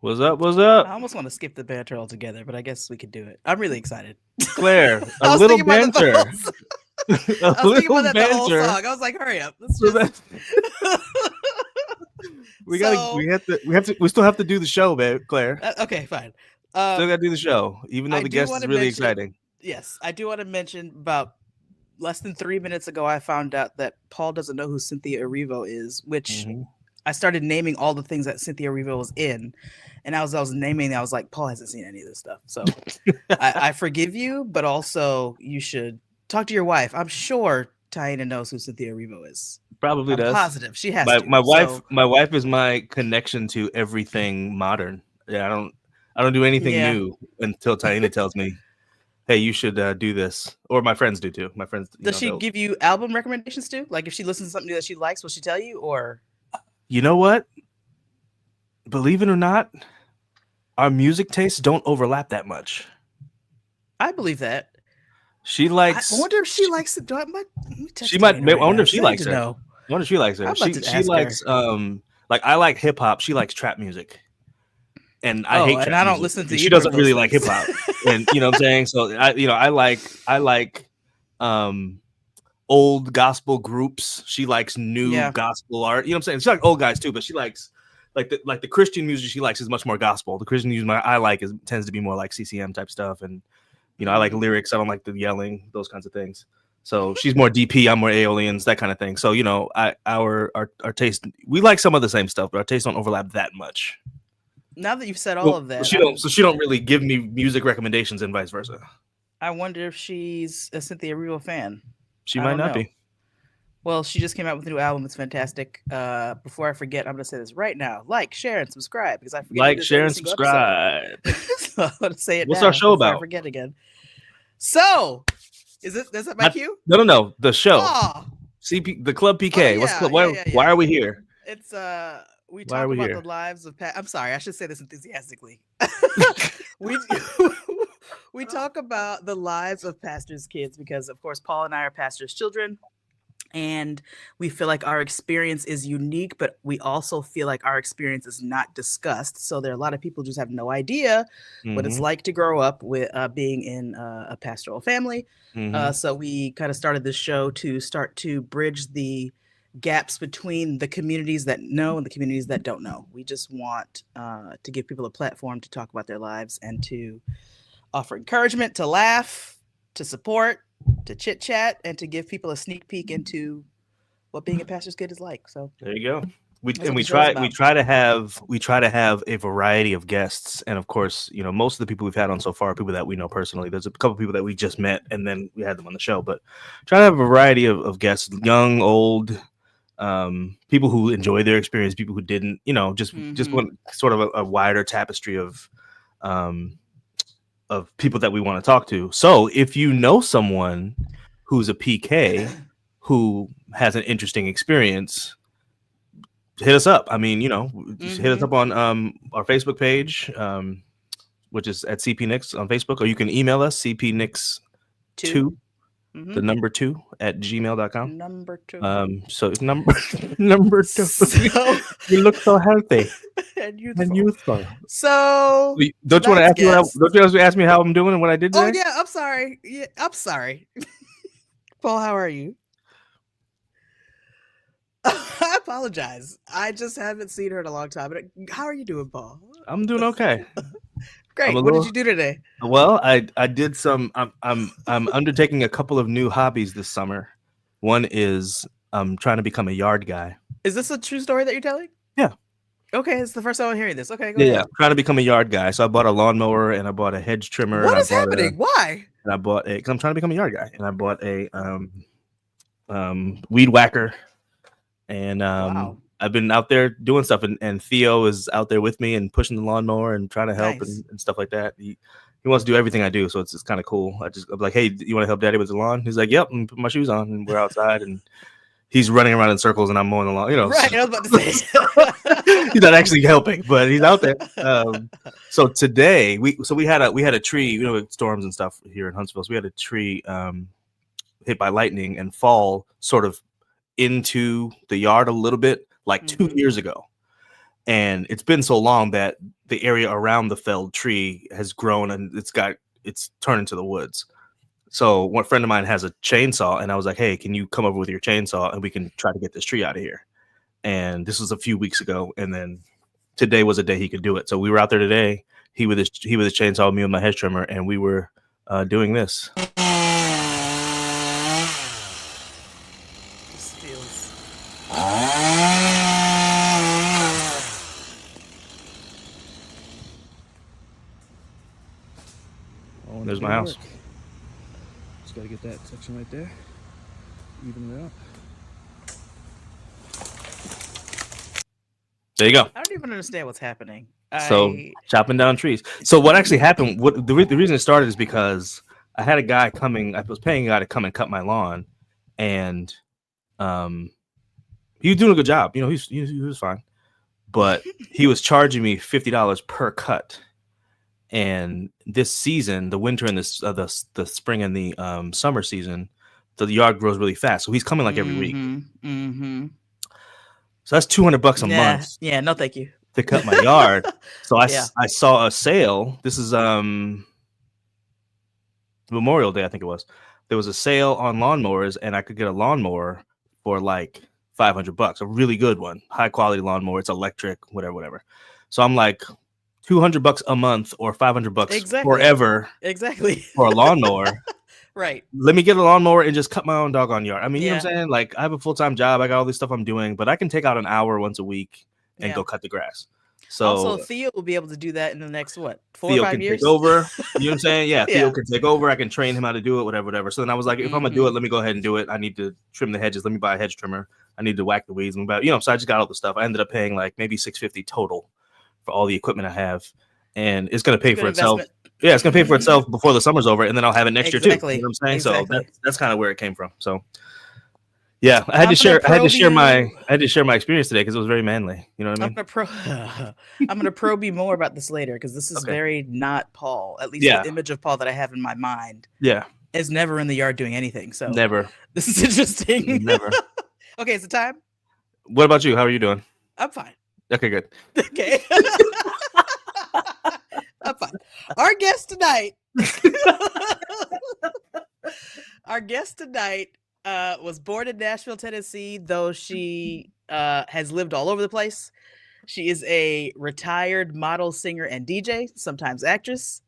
What's up? What's I up? almost want to skip the banter altogether, but I guess we could do it. I'm really excited. Claire, a I was little thinking about that the whole. banter. A I was thinking about little that the whole banter. song. I was like, hurry up. Let's So that just. we So we still have to do the show, babe, Claire. okay, fine. Still Um, gotta do the show, even though I the do guest want is to really mention. exciting. Yes, I do want to mention about less than 3 minutes ago. I found out that Paul doesn't know who Cynthia Erivo is, which Hmm. I started naming all the things that Cynthia Erivo was in, and as I was naming, I was like, Paul hasn't seen any of this stuff, so I forgive you, but also you should talk to your wife. I'm sure Taina knows who Cynthia Erivo is. Probably I'm does. positive she has My to. my wife So my wife is my connection to everything modern. Yeah, I don't do anything yeah, new until Taina tells me, "Hey, you should do this," or my friends do too. My friends, does she they'll. give you album recommendations too? Like if she listens to something that she likes, will she tell you? Or You know what? Believe it or not, our music tastes don't overlap that much. I believe that. She I likes wonder if she likes it. Let me she text might. Taina I right wonder now if she because I need likes to her. know. I wonder if she likes her. I'm about to She ask her. likes like I like hip hop. She likes trap music, and I Oh, hate and trap I don't music, listen to and she either of doesn't those really like hip things. hop. And you know what I'm saying. So I like um old gospel groups. She likes new Yeah. gospel art. You know what I'm saying? She likes old guys too, but she likes like the Christian music she likes is much more gospel. The Christian music I like is tends to be more like CCM type stuff, and I like Hmm. lyrics. I don't like the yelling, those kinds of things. So she's more DP, I'm more Aeolians, that kind of thing. So our taste, we like some of the same stuff, but our tastes don't overlap that much. Now that you've said all Well, of so that, she don't so she don't really give me music recommendations and vice versa. I wonder if she's a Cynthia Erivo fan. She I might don't not know. be. Well, she just came out with a new album. It's fantastic. Before I forget, I'm going to say this right now. Like, share, and subscribe because I forget to do Like, this share, every and single episode. subscribe. So I'm going to say it What's our now show before I about? forget again. So, is that my Not, cue? no. The show. Oh, CP, the Club oh PK. What's yeah, club? yeah, Why, yeah, why yeah. are we here? It's we Why are talk we about the here? lives of I'm sorry, I should say this enthusiastically. we we talk about the lives of pastors' kids because of course Paul and I are pastors' children. And we feel like our experience is unique, but we also feel like our experience is not discussed. So there are a lot of people who just have no idea what it's Mm-hmm. like to grow up with being in a pastoral family. Mm-hmm. So we kind of started this show to start to bridge the gaps between the communities that know and the communities that don't know. We just want to give people a platform to talk about their lives and to offer encouragement, to laugh, to support, to chit chat, and to give people a sneak peek into what being a pastor's kid is like. So There you go. We that's and what the we show's try about. we try to have a variety of guests, and of course, most of the people we've had on so far are people that we know personally. There's a couple people that we just met, and then we had them on the show. But try to have a variety of guests, young, old, people who enjoy their experience, people who didn't. Just Mm-hmm. want sort of a wider tapestry um, of people that we want to talk to. So if you know someone who's a PK who has an interesting experience, hit us up. I mean, just hit us Mm-hmm. up on our Facebook page, which is at CP Nix on Facebook, or you can email us Two. cpnix2, Mm-hmm. the number 2 at gmail.com. Number two. So number number 2. So You look so healthy and and youthful. youthful. So Don't you want to tonight's ask me guest. don't you ask me how I'm doing and what I did Oh today? yeah, I'm sorry. Yeah, I'm sorry. Paul, how are you? I apologize. I just haven't seen her in a long time. But how are you doing, Paul? I'm doing okay. I'm a Great. What did little you do today? well. I did some. I'm undertaking a couple of new hobbies this summer. One is I'm trying to become a yard guy. Is this a true story that you're telling? Yeah. Okay, it's the first time I'm hearing this. Okay, go Yeah, ahead. trying to become a yard guy. So I bought a lawnmower and I bought a hedge trimmer and What is happening? Why? I bought a. Cause I'm trying to become a yard guy, and I bought a weed whacker, and Wow. I've been out there doing stuff, and Theo is out there with me and pushing the lawnmower and trying to help Nice. and stuff like that. He wants to do everything I do, so it's kind of cool. I'm like, hey, you want to help Daddy with the lawn? He's like, yep, and put my shoes on, and we're outside, and he's running around in circles, and I'm mowing the lawn. Right, I was about to He's not actually helping, but he's out there. So today we had a tree, with storms and stuff here in Huntsville. So we had a tree hit by lightning and fall sort of into the yard a little bit, like two hmm years ago. And it's been so long that the area around the felled tree has grown and it's turned into the woods. So one friend of mine has a chainsaw, and I was like, hey, can you come over with your chainsaw and we can try to get this tree out of here? And this was a few weeks ago, and then today was a day he could do it. So we were out there today. He with his chainsaw, me with my hedge trimmer, and we were doing this. This feels. Oh, there's my house. Just gotta get that section right there. Even it up. There you go. I don't even understand what's happening. So chopping down trees. So what actually happened? What the reason it started is because I had a guy coming. I was paying a guy to come and cut my lawn, and he was doing a good job. You know, he was fine, but he was charging me $50 per cut. And this season, the winter and the spring and the summer season, the yard grows really fast. So he's coming like every week. Mm-hmm. So that's $200 a month. Yeah, no, thank you. To cut my yard. So I saw a sale. This is Memorial Day, I think it was. There was a sale on lawnmowers, and I could get a lawnmower for like $500, a really good one, high quality lawnmower. It's electric, whatever. So I'm like, $200 a month or $500 forever. Exactly. For a lawnmower. Right. Let me get a lawnmower and just cut my own doggone yard. I mean, you know what I'm saying? Like, I have a full-time job. I got all this stuff I'm doing, but I can take out an hour once a week and go cut the grass. So also, Theo will be able to do that in the next 4 Theo or 5 can years. take over. You know what I'm saying? Yeah, Theo can take over. I can train him how to do it, whatever. So then I was like, if I'm gonna do it, let me go ahead and do it. I need to trim the hedges. Let me buy a hedge trimmer. I need to whack the weeds. So I just got all the stuff. I ended up paying like maybe $650 total for all the equipment I have, and it's gonna pay for itself. Yeah, it's gonna pay for itself before the summer's over, and then I'll have it next year too. You know what I'm saying? Exactly. So that's kind of where it came from. So yeah, I had to share my experience today because it was very manly. You know what I mean? I'm gonna probe you more about this later because this is very not Paul. At least the image of Paul that I have in my mind. Yeah, is never in the yard doing anything. So never. This is interesting. Never. Okay, it's the time. What about you? How are you doing? I'm fine. Okay, good. Okay. I'm fine. Our guest tonight was born in Nashville, Tennessee, though she has lived all over the place. She is a retired model, singer, and DJ, sometimes actress.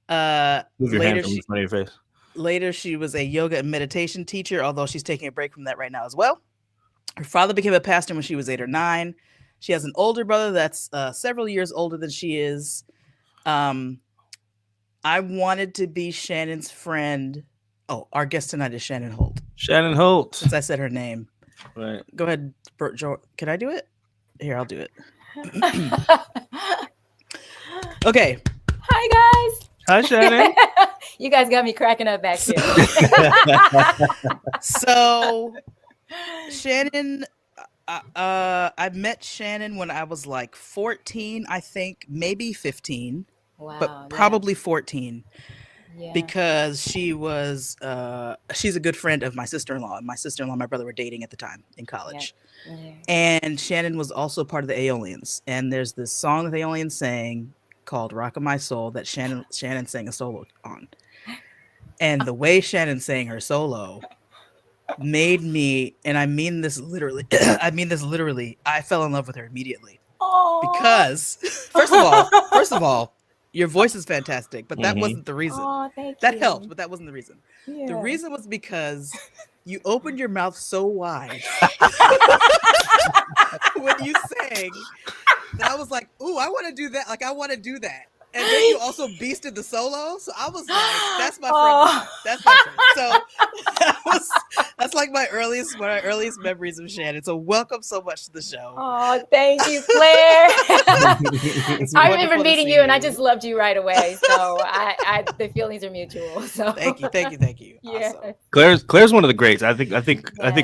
Move your hand from in front of your face. Later, she was a yoga and meditation teacher, although she's taking a break from that right now as well. Her father became a pastor when she was 8 or 9. She has an older brother that's several years older than she is. I wanted to be Shannon's friend. Oh, our guest tonight is Shannone Holt. Shannone Holt. Since I said her name. Right. Go ahead, George. Can I do it? Here, I'll do it. Okay. Hi, guys. Hi, Shannon. You guys got me cracking up back here. So, Shannon, I met Shannon when I was like 14, I think, maybe 15. Wow, but probably 14. Yeah. Because she's a good friend of my sister-in-law. And my sister-in-law and my brother were dating at the time in college. Yeah. Yeah. And Shannon was also part of the Aeolians. And there's this song that the Aeolians sang called Rock of My Soul that Shannon sang a solo on. And the way Shannon sang her solo made me, and I mean this literally, I fell in love with her immediately. Aww. Because first of all, your voice is fantastic, but that wasn't the reason. Oh, thank that you. helped, but that wasn't the reason. Yeah. The reason was because you opened your mouth so wide when you sang that I was like, "Ooh, I want to do that! Like, I want to do that." And then you also beasted the solo, so I was like, "That's my friend. That's my friend." So that's like one of my earliest memories of Shannon. So welcome so much to the show. Oh, thank you, Claire. I remember meeting you, and I just loved you right away. So the feelings are mutual. So thank you. Yeah. Awesome. Claire's one of the greats. I think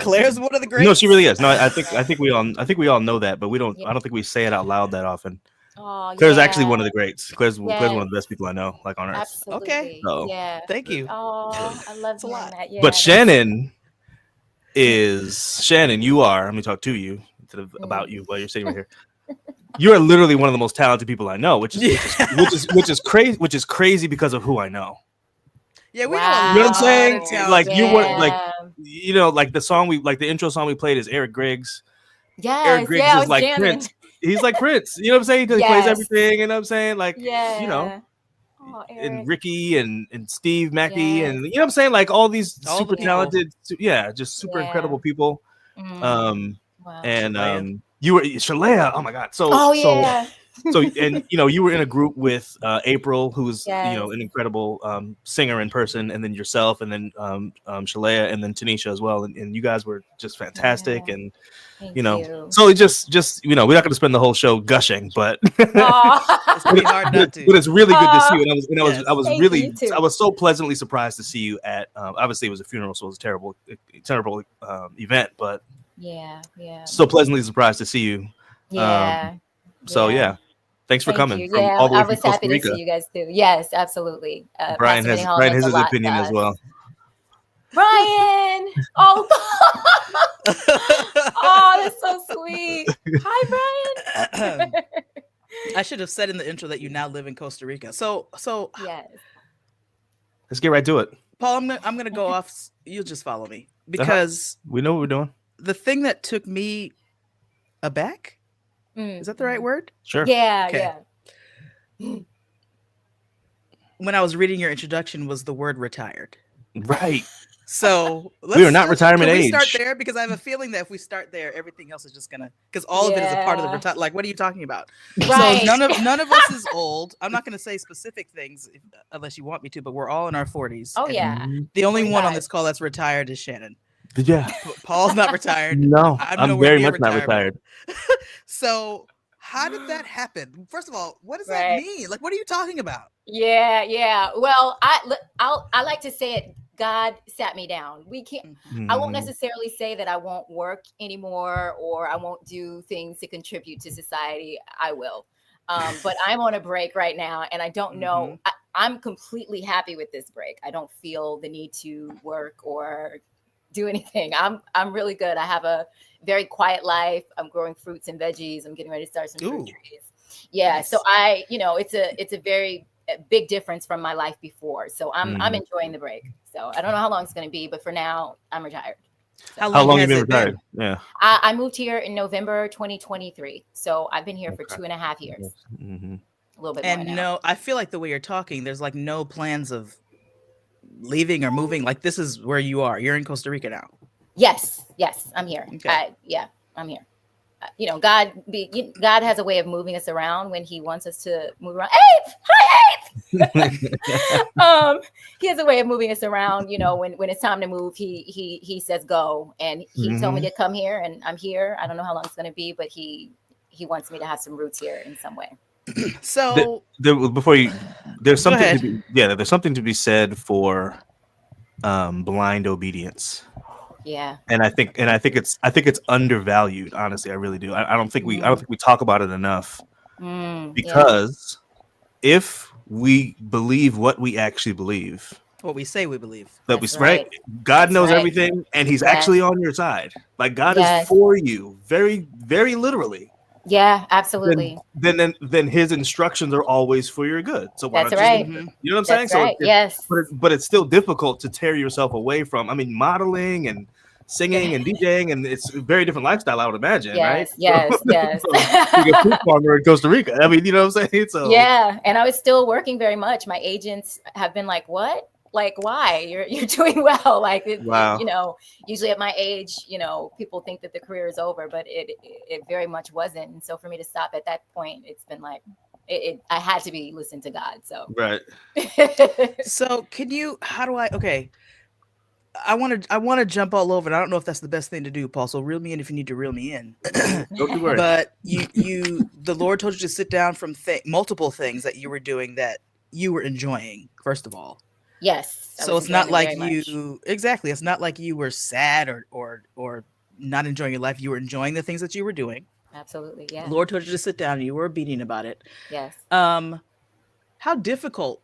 Claire's one of the greats. No, she really is. No, I think we all know that, but we don't. Yeah. I don't think we say it out loud that often. Oh, Claire's actually one of the greats. Claire's one of the best people I know, like on earth. Absolutely. Okay. So, yeah. Thank you. Oh, I love that. Yeah, but Shannon, you are. Let me talk to you instead of about you while you're sitting right here. You are literally one of the most talented people I know, which is crazy because of who I know. Yeah, we Wow. You know what I'm saying? Talented. Like you were like, Yeah. like the song the intro song we played is Eric Griggs. Eric Yes, Griggs I is was like jamming. Prince. He's like Prince. You know what I'm saying? He plays Yes. everything. You know what I'm saying? Like, Yeah. Oh, and Eric. Ricky and Steve Mackey Yes. and you know what I'm saying? Like all these All super the people. talented, just super incredible people. Wow. And Shalea. you were Shalea. Oh my God. Oh yeah. So and you were in a group with April, who's Yes. an incredible singer in person, and then yourself, and then Shalea, and then Tanisha as well, and you guys were just fantastic, Yeah. and Thank you. So it just we're not going to spend the whole show gushing, but Aw. It's gonna be hard not to. but it's really good to see you, Yes. I was Thank really you, too. I was so pleasantly surprised to see you at obviously it was a funeral, so it was a terrible event, but Yeah. so pleasantly surprised to see you. Yeah. So thanks for Thank coming you. from Yeah, all the way I from was Costa happy to Rica. see you guys too. Yes, absolutely. Brian Pastor has Hall meant a his lot opinion to as us. well. Brian. Oh, oh, that's so sweet. Hi, Brian. I should have said in the intro that you now live in Costa Rica. So Yes. Let's get right to it. Paul, I'm gonna go off. You'll just follow me because We know what we're doing. the thing that took me aback, is that the right word? Sure. Yeah, Okay. yeah. When I was reading your introduction was the word retired. Right. So We are not retirement can we age. start there? Because I have a feeling that if we start there, everything else is just gonna, because all of it is a part of the Yeah. retire. Like, what are you talking about? Right. So none of us is old. I'm not gonna say specific things unless you want me to, but we're all in our 40s. Oh and yeah. The only one on 45. this call that's retired is Shannon. Yeah. Paul's not retired. No, I'm I'm nowhere very near much not retirement. retired. So how did that happen? First of all, what does that Right. mean? Like, what are you talking about? Yeah. Well, I like to say it. God sat me down. We can't. I won't Mhm. necessarily say that I won't work anymore or I won't do things to contribute to society. I will. But I'm on a break right now, and I don't know. I'm completely happy with this break. I don't feel the need to work or do anything. I'm really good. I have a very quiet life. I'm growing fruits and veggies. I'm getting ready to start some fruit trees. Yeah. Nice. So it's a very big difference from my life before. So I'm enjoying the break. So I don't know how long it's going to be, but for now I'm retired. So How How long have has you it been retired? Yeah. I moved here in November 2023. So I've been here for 2.5 years, Mm-hmm. a little bit more And now. no, I feel like the way you're talking, there's like no plans of leaving or moving. Like, this is where you are. You're in Costa Rica now. Yes, I'm here. Okay. I'm here. God has a way of moving us around when He wants us to move around. He has a way of moving us around. When it's time to move, he says go, and He told me to come here, and I'm here. I don't know how long it's going to be, but He wants me to have some roots here in some way. So there's something ahead. there's something to be said for blind obedience. Yeah. And I think it's undervalued. Honestly, I really do. I don't think we talk about it enough, because if we believe what we actually believe, what we say we believe. that That's we right, God That's knows right. everything, and He's Yes. actually on your side. Like, God Yes. is for you, very, very literally. Yeah, absolutely. Then His instructions are always for your good. So why That's don't you right. just do it? You know what I'm saying? That's right. So Yes. but it's still difficult to tear yourself away from. I mean, modeling and singing and DJing, and it's a very different lifestyle, I would imagine, right? Yes. So being a fruit farmer in Costa Rica. I mean, you know what I'm saying? So Yeah, and I was still working very much. My agents have been like, "What? Like, why? You're doing well." Like, Wow. usually at my age, people think that the career is over, but it very much wasn't. And so for me to stop at that point, it's been like, I had to be listening to God. So right. So okay. I want to jump all over, and I don't know if that's the best thing to do, Paul. So reel me in if you need to reel me in. Don't you worry. But the Lord told you to sit down from multiple things that you were doing that you were enjoying, first of all. Yes. So it's not like it's not like you were sad or not enjoying your life. You were enjoying the things that you were doing. Absolutely. Yeah. The Lord told you to sit down, and you were obedient about it. Yes. How difficult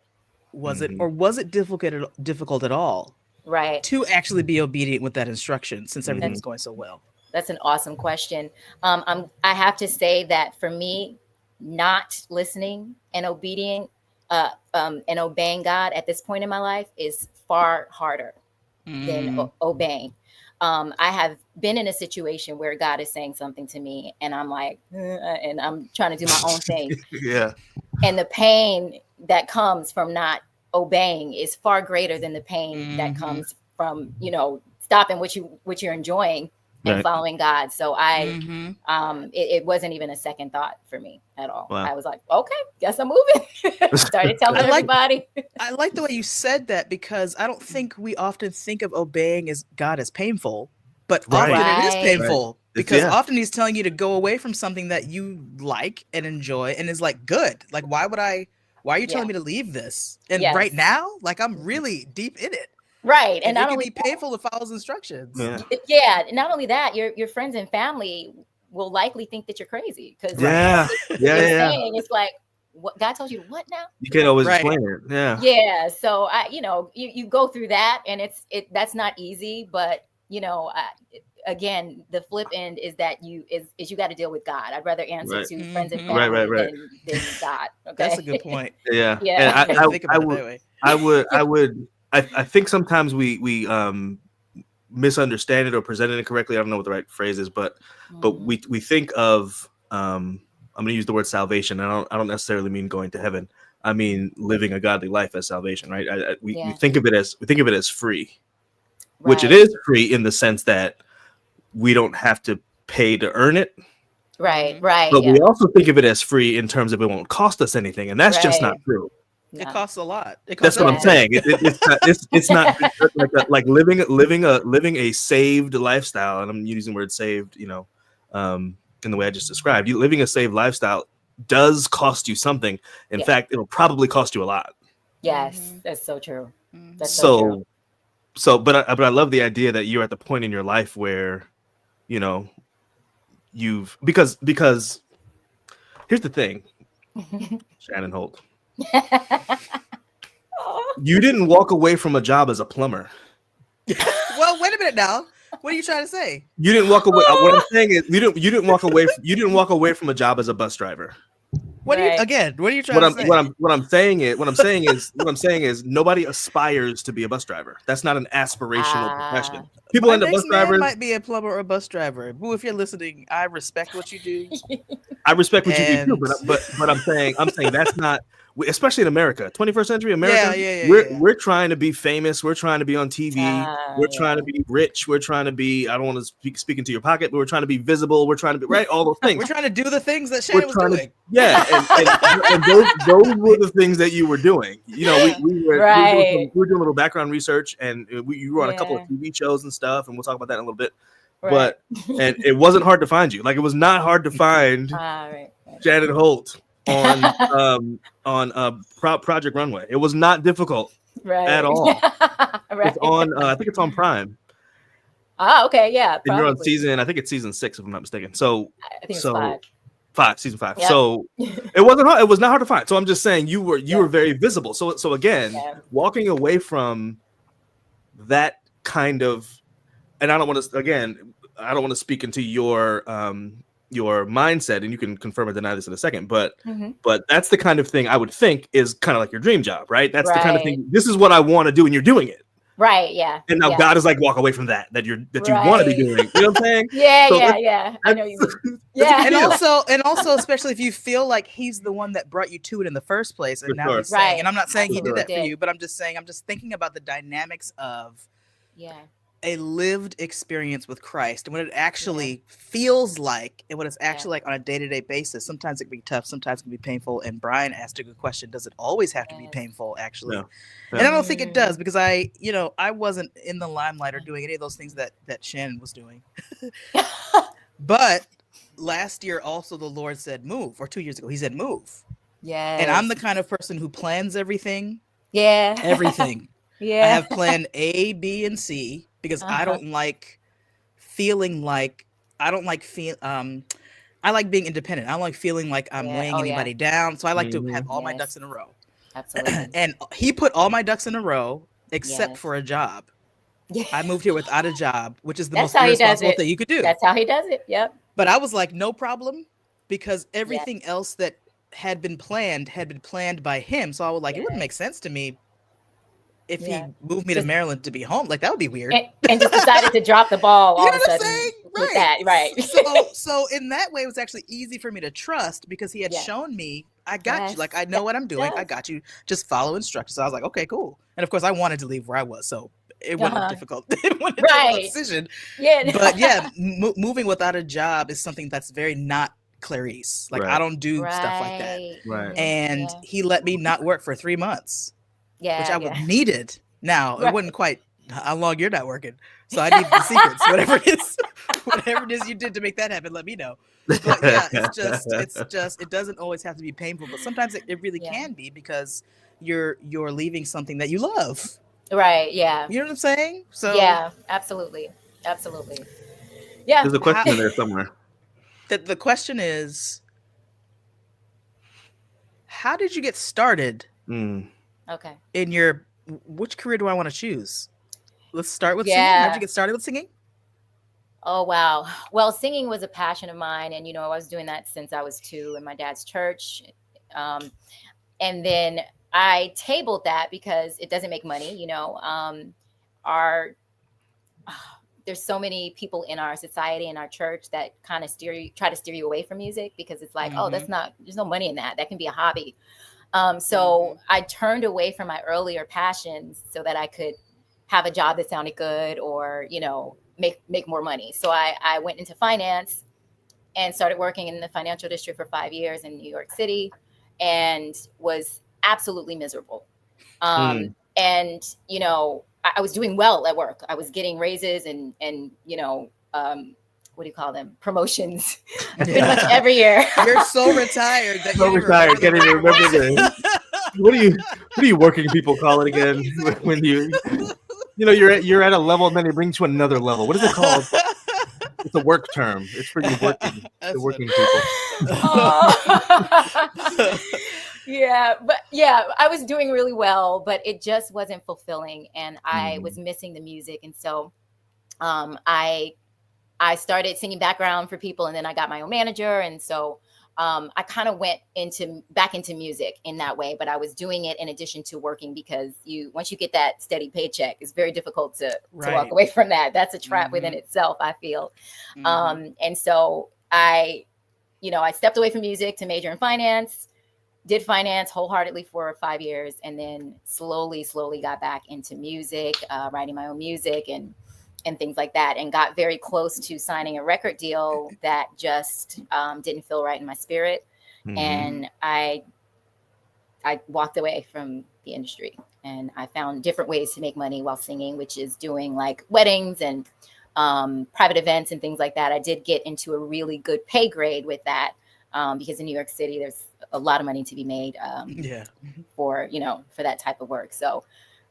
was it, or was it difficult at all? Right. To actually be obedient with that instruction, since everything's going so well. That's an awesome question. I have to say that for me, not listening and and obeying God at this point in my life is far harder than obeying. I have been in a situation where God is saying something to me, and I'm like, and I'm trying to do my own thing. Yeah. And the pain that comes from not obeying is far greater than the pain that comes from, stopping what you're enjoying and following God. So it wasn't even a second thought for me at all. Wow. I was like, okay, guess I'm moving. Started telling everybody. I like the way you said that, because I don't think we often think of obeying as God as painful, but often it is painful because often he's telling you to go away from something that you like and enjoy and is like good. Like, why are you telling me to leave this? And right now, like, I'm really deep in it. Right. And it can be painful to follow his instructions. Yeah. Not only that, your friends and family will likely think that you're crazy. Because it's like, what God told you to what now? You can't always explain it. Yeah. Yeah. So you go through that, and that's not easy, but again, the flip end is that you got to deal with God. I'd rather answer to friends and family than God. Okay? That's a good point. Yeah. Yeah. And think about it that way. I think sometimes we misunderstand it or present it incorrectly. I don't know what the right phrase is, but we think of I'm going to use the word salvation. I don't necessarily mean going to heaven. I mean living a godly life as salvation, right? We think of it as free, which it is free in the sense that we don't have to pay to earn it. Right. But we also think of it as free in terms of it won't cost us anything, and that's just not true. No. It costs a lot. That's what I'm saying. It's not like living a saved lifestyle, and I'm using the word saved, in the way I just described. Living a saved lifestyle does cost you something. In fact, it'll probably cost you a lot. Yes, that's so true. That's so true. But I love the idea that you're at the point in your life where, you've because here's the thing, Shannone Holt. You didn't walk away from a job as a plumber. Well, wait a minute now. What are you trying to say? You didn't walk away. What I'm saying is, you didn't walk away. You didn't walk away from a job as a bus driver. What are you trying to say? What I'm saying is nobody aspires to be a bus driver. That's not an aspirational profession. People end up bus drivers. Might be a plumber or a bus driver. Boo, if you're listening, I respect what you do. I respect what you do too, but I'm saying that's not, especially in America, 21st century America. We're trying to be famous. We're trying to be on TV. We're trying to be rich. We're trying to be, I don't want to speak into your pocket, but we're trying to be visible. We're trying to be all those things. We're trying to do the things that Shannone was doing. And those were the things that you were doing. We were doing a little background research, and you were on a couple of TV shows and stuff, and we'll talk about that in a little bit. But and it wasn't hard to find you. Like, it was not hard to find Shannone Holt on Project Runway. It was not difficult at all. It's on I think it's on Prime. Oh, okay, yeah. And you're on season, I think it's season 6 if I'm not mistaken. So I think it's 5, season 5. Yep. So it wasn't hard, it was not hard to find. So I'm just saying you were very visible. So again, walking away from that kind of, and I don't want to speak into your mindset, and you can confirm or deny this in a second, but that's the kind of thing I would think is kind of like your dream job, right? That's the kind of thing, this is what I want to do, and you're doing it. Right, yeah. And now God is like, walk away from that you want to be doing. You know what I'm saying? Yeah. I know you mean. Yeah. And also, especially if you feel like he's the one that brought you to it in the first place. And now he's saying, and I'm not saying he did that for you, but I'm just thinking about the dynamics of a lived experience with Christ and what it actually feels like and what it's actually like on a day-to-day basis. Sometimes it can be tough, sometimes it can be painful. And Brian asked a good question: does it always have to be painful, actually? And I don't think it does, because I wasn't in the limelight or doing any of those things that Shannone was doing. But last year also the Lord said move, or 2 years ago he said move. Yeah. And I'm the kind of person who plans everything. Yeah. Everything. Yeah. I have plan A, B, and C, because I don't like feeling like I like being independent. I don't like feeling like I'm weighing anybody down. So I like to have all my ducks in a row. Absolutely. And he put all my ducks in a row except for a job. I moved here without a job, which is the That's most how he does irresponsible it. thing you could do. That's how he does it. Yep. But I was like, no problem, because Yeah. everything else that had been planned by him. So I was like, it wouldn't Yeah. make sense to me if Yeah. he moved me to Just Maryland to be home. Like, that would be weird. and just decided to drop the ball You all know of a what I'm sudden saying? with that. Right. So in that way, it was actually easy for me to trust, because he had Yeah. shown me, I got you. Yes. Like, I know what I'm doing. I Yes. got you. Just follow instructions. So I was like, okay, cool. And of course, I wanted to leave where I was, so it wasn't a difficult, it wasn't a difficult Right. decision. Yeah. But yeah, moving without a job is something that's very not Clarice. Like, I Right. don't do stuff like that. Right. And Yeah. he let me not work for 3 months, which Yeah. I would Yeah. needed. Now, it Right. wasn't quite how long you're not working. So I need the secrets. Whatever it is you did to make that happen, let me know. But yeah, it's just it doesn't always have to be painful, but sometimes it really Yeah. can be, because you're leaving something that you love. Right. Yeah. You know what I'm saying? So Yeah. Absolutely. Absolutely. Yeah. There's a question in there somewhere. the question is, how did you get started Mm. Okay. in your, which career do I want to choose? Let's start with singing. Yeah. How'd you get started with singing? Oh, wow. Well, singing was a passion of mine. And, I was doing that since I was 2 in my dad's church. And then I tabled that because it doesn't make money. There's so many people in our society, in our church, that kind of try to steer you away from music, because it's like, oh, there's no money in that. That can be a hobby. So I turned away from my earlier passions so that I could have a job that sounded good, or, make more money. So I went into finance and started working in the financial district for 5 years in New York City, and was absolutely miserable. And, I was doing well at work. I was getting raises and what do you call them? Promotions pretty much every year. You're so retired that So you retired, can't even remember the what do you working people call it again? When you're at a level and then they bring you to another level. What is it called? It's a work term. It's for you working people. Yeah, but yeah, I was doing really well, but it just wasn't fulfilling, and I was missing the music. And so I started singing background for people, and then I got my own manager. And so I kind of went back into music in that way, but I was doing it in addition to working, because once you get that steady paycheck, it's very difficult to walk away from that. That's a trap within itself, I feel. And so I stepped away from music to major in finance, did finance wholeheartedly for 5 years, and then slowly got back into music, writing my own music and things like that, and got very close to signing a record deal that just didn't feel right in my spirit. And I walked away from the industry, and I found different ways to make money while singing, which is doing like weddings and private events and things like that. I did get into a really good pay grade with that, because in New York City, there's a lot of money to be made for that type of work. So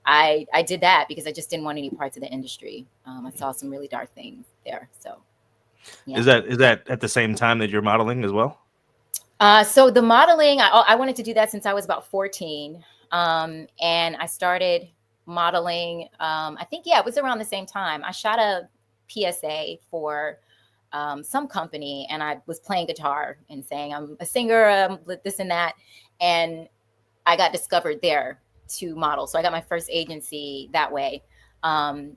I did that because I just didn't want any parts of the industry. I saw some really dark things there. So yeah. Is that at the same time that you're modeling as well? So the modeling, I wanted to do that since I was about 14. And I started modeling. I think, it was around the same time. I shot a PSA for some company, and I was playing guitar and saying I'm a singer, this and that. And I got discovered there to model. So I got my first agency that way. And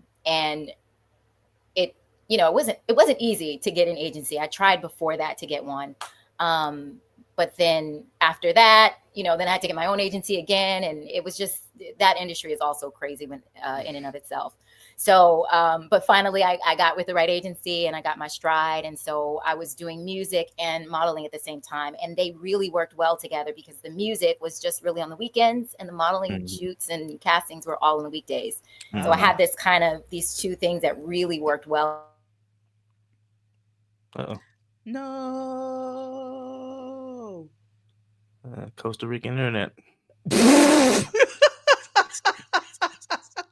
it wasn't easy to get an agency. I tried before that to get one. But then after that, then I had to get my own agency again. And it was just, that industry is also crazy in and of itself. So, but finally I got with the right agency and I got my stride. And so I was doing music and modeling at the same time. And they really worked well together, because the music was just really on the weekends, and the modeling shoots and castings were all on the weekdays. So I had these two things that really worked well. Uh-oh. No. Costa Rican internet.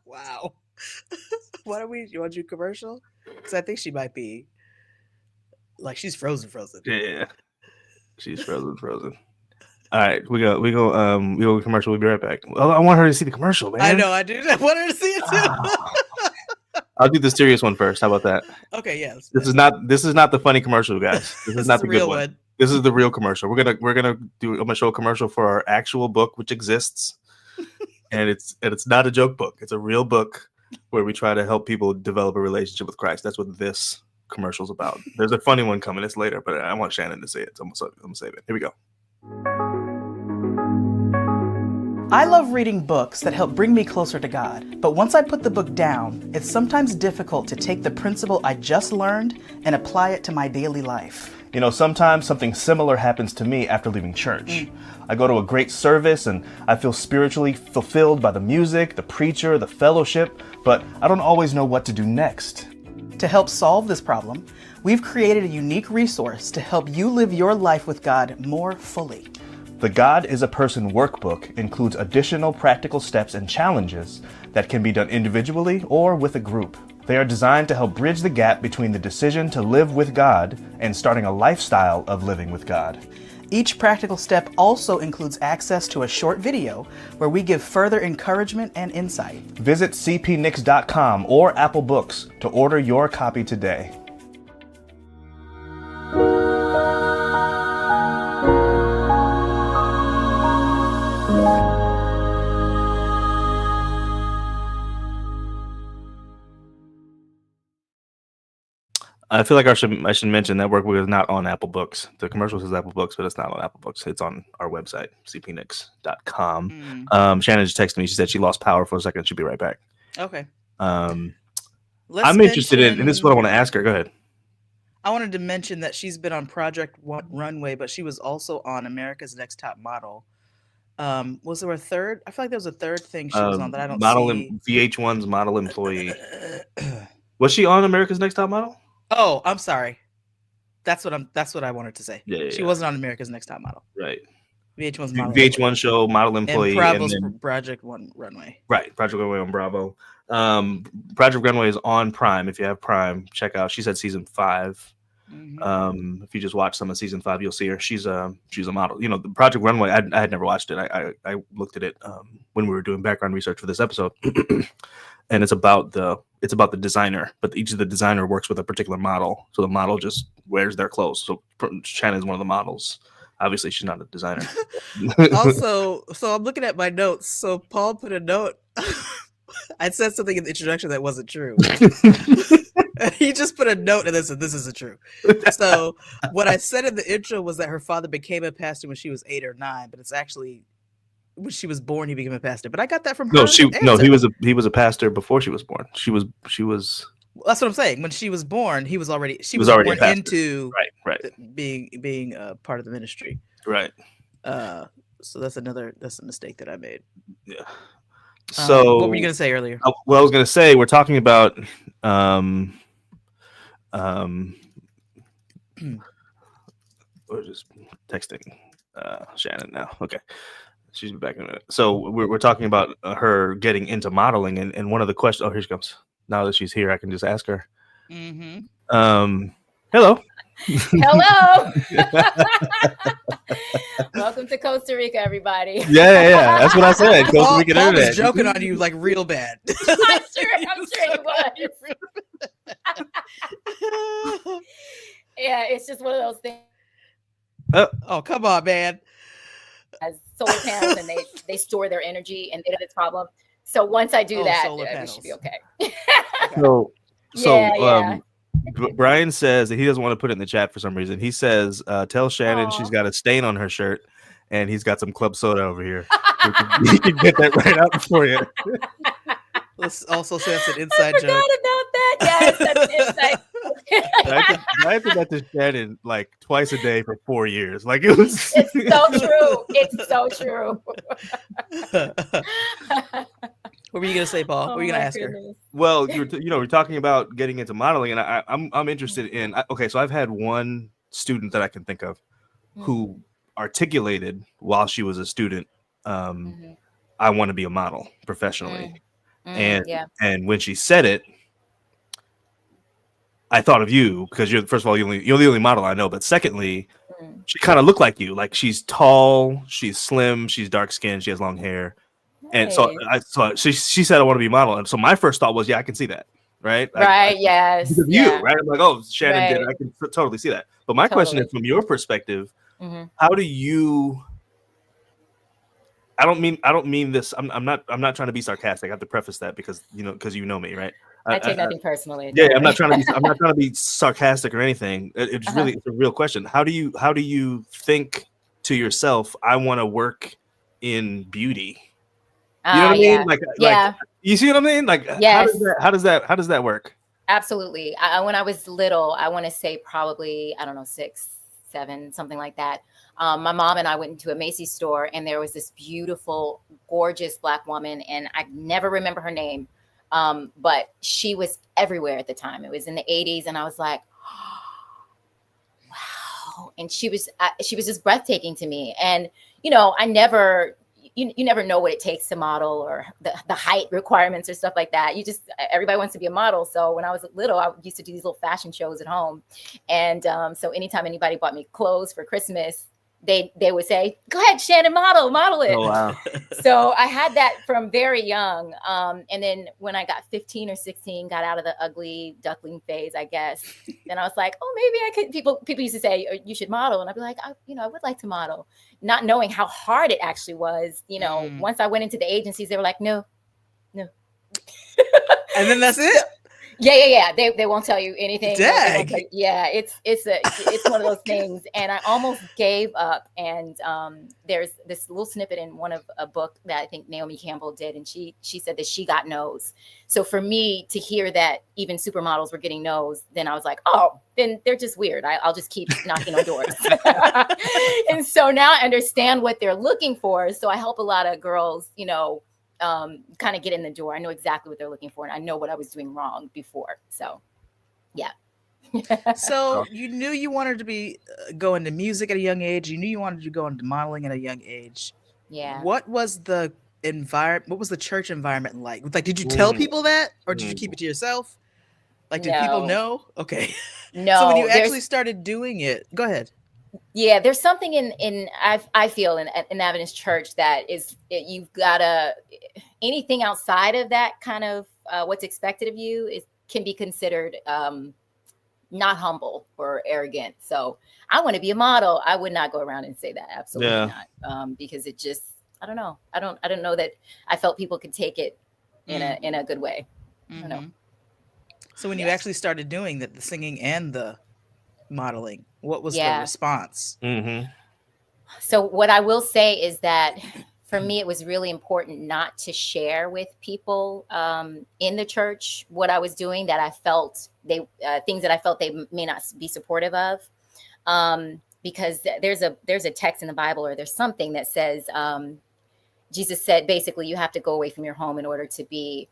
Wow. You want to do commercial? Because I think she might be like, she's frozen. Yeah. She's frozen. All right, we go commercial. We'll be right back. Well, I want her to see the commercial, man. I know, I do. I want her to see it too. I'll do the serious one first. How about that? Okay, yes. This is not the funny commercial, guys. This is not the good real one. This is the real commercial. I'm gonna show a commercial for our actual book, which exists, and it's not a joke book. It's a real book where we try to help people develop a relationship with Christ. That's what this commercial's about. There's a funny one coming. It's later, but I want Shannon to say it. So I'm gonna save it. Here we go. I love reading books that help bring me closer to God, but once I put the book down, it's sometimes difficult to take the principle I just learned and apply it to my daily life. You know, sometimes something similar happens to me after leaving church. I go to a great service and I feel spiritually fulfilled by the music, the preacher, the fellowship, but I don't always know what to do next. To help solve this problem, we've created a unique resource to help you live your life with God more fully. The God is a Person workbook includes additional practical steps and challenges that can be done individually or with a group. They are designed to help bridge the gap between the decision to live with God and starting a lifestyle of living with God. Each practical step also includes access to a short video where we give further encouragement and insight. Visit cpnix.com or Apple Books to order your copy today. I feel like I should mention that workbook is not on Apple Books. The commercial says Apple Books, but it's not on Apple Books. It's on our website, cpnix.com. Shannon just texted me. She said she lost power for a second. She'll be right back. Okay. I'm interested in, and this is what I want to ask her. Go ahead. I wanted to mention that she's been on Project Runway, but she was also on America's Next Top Model. Was there a third? I feel like there was a third thing she was on that I don't see. VH1's Model Employee. Was she on America's Next Top Model? Oh, I'm sorry. That's what I wanted to say. Yeah. She wasn't on America's Next Top Model. Right. VH1's Model VH1 Employee. show, Model Employee. And Bravo's Project Runway. Right. Project Runway on Bravo. Project Runway is on Prime. If you have Prime, check out. She's at season 5. Mm-hmm. If you just watch some of season 5, you'll see her. She's a model. You know, the Project Runway. I had never watched it. I looked at it when we were doing background research for this episode, and it's about the designer. But each of the designer works with a particular model, so the model just wears their clothes. So Shannon is one of the models. Obviously, she's not a designer. Also, so I'm looking at my notes. So Paul put a note. I said something in the introduction that wasn't true. He just put a note and then said, "This isn't true." So what I said in the intro was that her father became a pastor when she was 8 or 9, but it's actually when she was born he became a pastor. But I got that from her. He was a pastor before she was born. She was. That's what I'm saying. When she was born, she was already born into being a part of the ministry. Right. So that's a mistake that I made. Yeah. So what were you going to say earlier? Well, I was going to say we're talking about we're just texting Shannon now. Okay, she's back in a minute. So we're talking about her getting into modeling, and one of the questions. Oh, here she comes. Now that she's here, I can just ask her. Mm-hmm. Hello. Hello. Welcome to Costa Rica, everybody. Yeah. That's what I said. Costa Rica Paul was joking on you like real bad. I'm sure it was. Yeah, it's just one of those things. Oh, come on, man. As solar panels, and they store their energy, and they have this problem. So once I do that, we should be okay. Brian says that he doesn't want to put it in the chat for some reason. He says, tell Shannon she's got a stain on her shirt and he's got some club soda over here. He can get that right out for you. Let's also say that's an inside joke. I forgot about that. Yes, that's an inside. I did that to Shannon like twice a day for 4 years. Like it was. It's so true. It's so true. What were you gonna say, Paul? What were you gonna ask her? Well, we're talking about getting into modeling, and I'm interested in. Okay, so I've had one student that I can think of who articulated while she was a student, I want to be a model professionally, and when she said it, I thought of you because you're first of all you're the only model I know, but secondly, she kind of looked like you. Like she's tall, she's slim, she's dark skinned, she has long hair. And so she said, I want to be a model. And so my first thought was, yeah, I can see that. right? Right. Yes. Because of Yeah. you, right? I'm like, oh, Shannon did it. Right. I can totally see that. But my question is, Totally. from your perspective, Hmm. how do you? I don't mean this. I'm not trying to be sarcastic. I have to preface that because you know me, right? I take nothing personally. Yeah, Don't I'm not worry. trying to be sarcastic or anything. It's Uh-huh. it's a real question. How do you think to yourself, I want to work in beauty? You know what I mean? Yeah. Like Yeah. you see what I mean? Like Yes. how does that work? Absolutely. When I was little, I want to say probably, I don't know, 6, 7, something like that. My mom and I went into a Macy's store, and there was this beautiful, gorgeous Black woman, and I never remember her name, but she was everywhere at the time. It was in the 80s, and I was like, wow. And she was just breathtaking to me. And I never. You never know what it takes to model, or the height requirements or stuff like that. Everybody wants to be a model. So when I was little, I used to do these little fashion shows at home. And so anytime anybody bought me clothes for Christmas, they would say, go ahead, Shannon, model it. Oh wow. So I had that from very young. And then when I got 15 or 16, got out of the ugly duckling phase, I guess. Then I was like, oh, maybe I could. People used to say, you should model. And I'd be like, I would like to model. Not knowing how hard it actually was. Once I went into the agencies, they were like, no. And then that's it. Yeah. They won't tell you anything. Dang. Yeah, it's one of those things. And I almost gave up. And there's this little snippet in a book that I think Naomi Campbell did, and she said that she got no's. So for me to hear that even supermodels were getting no's, then I was like, oh, then they're just weird. I'll just keep knocking on doors. And so now I understand what they're looking for. So I help a lot of girls, kind of get in the door. I know exactly what they're looking for, and I know what I was doing wrong before. So, yeah. So you knew you wanted to be go into music at a young age. You knew you wanted to go into modeling at a young age. Yeah. What was the environment? What was the church environment like? Like, did you tell people that, or did you keep it to yourself? Like, did people know? Okay. No. So when you actually started doing it, go ahead. Yeah, there's something in I feel in Adventist church that you've gotta, anything outside of that kind of what's expected of you can be considered not humble or arrogant. So I want to be a model. I would not go around and say that. Absolutely not. Because it just, I don't know. I don't know that I felt people could take it in a good way. I don't know. So when you actually started doing the singing and the modeling, what was the response? Mm-hmm. So what I will say is that for me, it was really important not to share with people in the church what I was doing, that I felt things that I felt they may not be supportive of, because there's a text in the Bible, or there's something that says Jesus said basically you have to go away from your home in order to be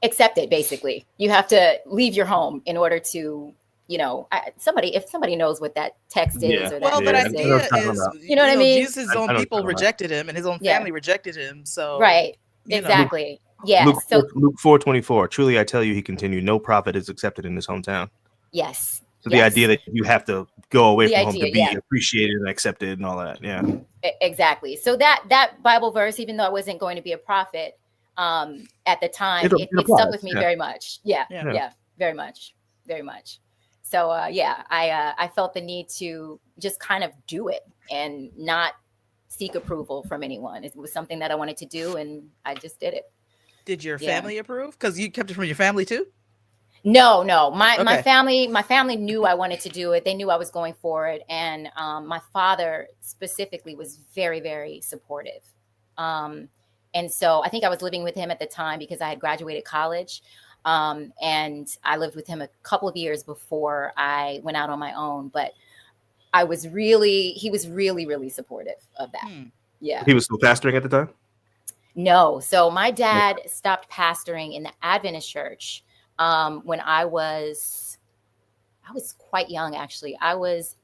accepted. Basically, you have to leave your home in order to. If somebody knows what that text is, or that but idea is, what I mean? Jesus' own people rejected him, and his own family rejected him. So right, exactly, yeah. Luke 4:24. Truly, I tell you, he continued, no prophet is accepted in his hometown. Yes. So the idea that you have to go away from home to be appreciated and accepted and all that, exactly. So that Bible verse, even though I wasn't going to be a prophet at the time, it stuck with me very much. Yeah, very much. So I felt the need to just kind of do it and not seek approval from anyone. It was something that I wanted to do, and I just did it. Did your family approve? Because you kept it from your family too? No. My family knew I wanted to do it. They knew I was going for it, and my father specifically was very, very supportive. And so I think I was living with him at the time because I had graduated college. And I lived with him a couple of years before I went out on my own, but he was really, really supportive of that. Yeah. He was still pastoring at the time? No. So my dad stopped pastoring in the Adventist church when I was quite young, actually. I was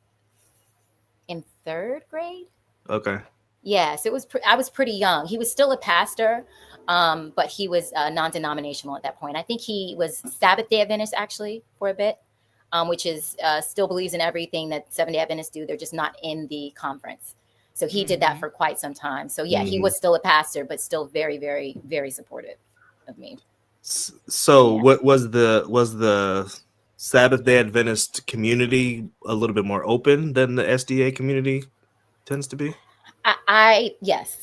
in 3rd grade. Okay. Yes, I was pretty young. He was still a pastor, but he was non-denominational at that point. I think he was Sabbath-day Adventist actually for a bit, which is still believes in everything that Seventh-day Adventists do. They're just not in the conference. So he did that for quite some time. So yeah, he was still a pastor, but still very, very, very supportive of me. So Yeah. what was the Sabbath Day Adventist community a little bit more open than the SDA community tends to be? I yes,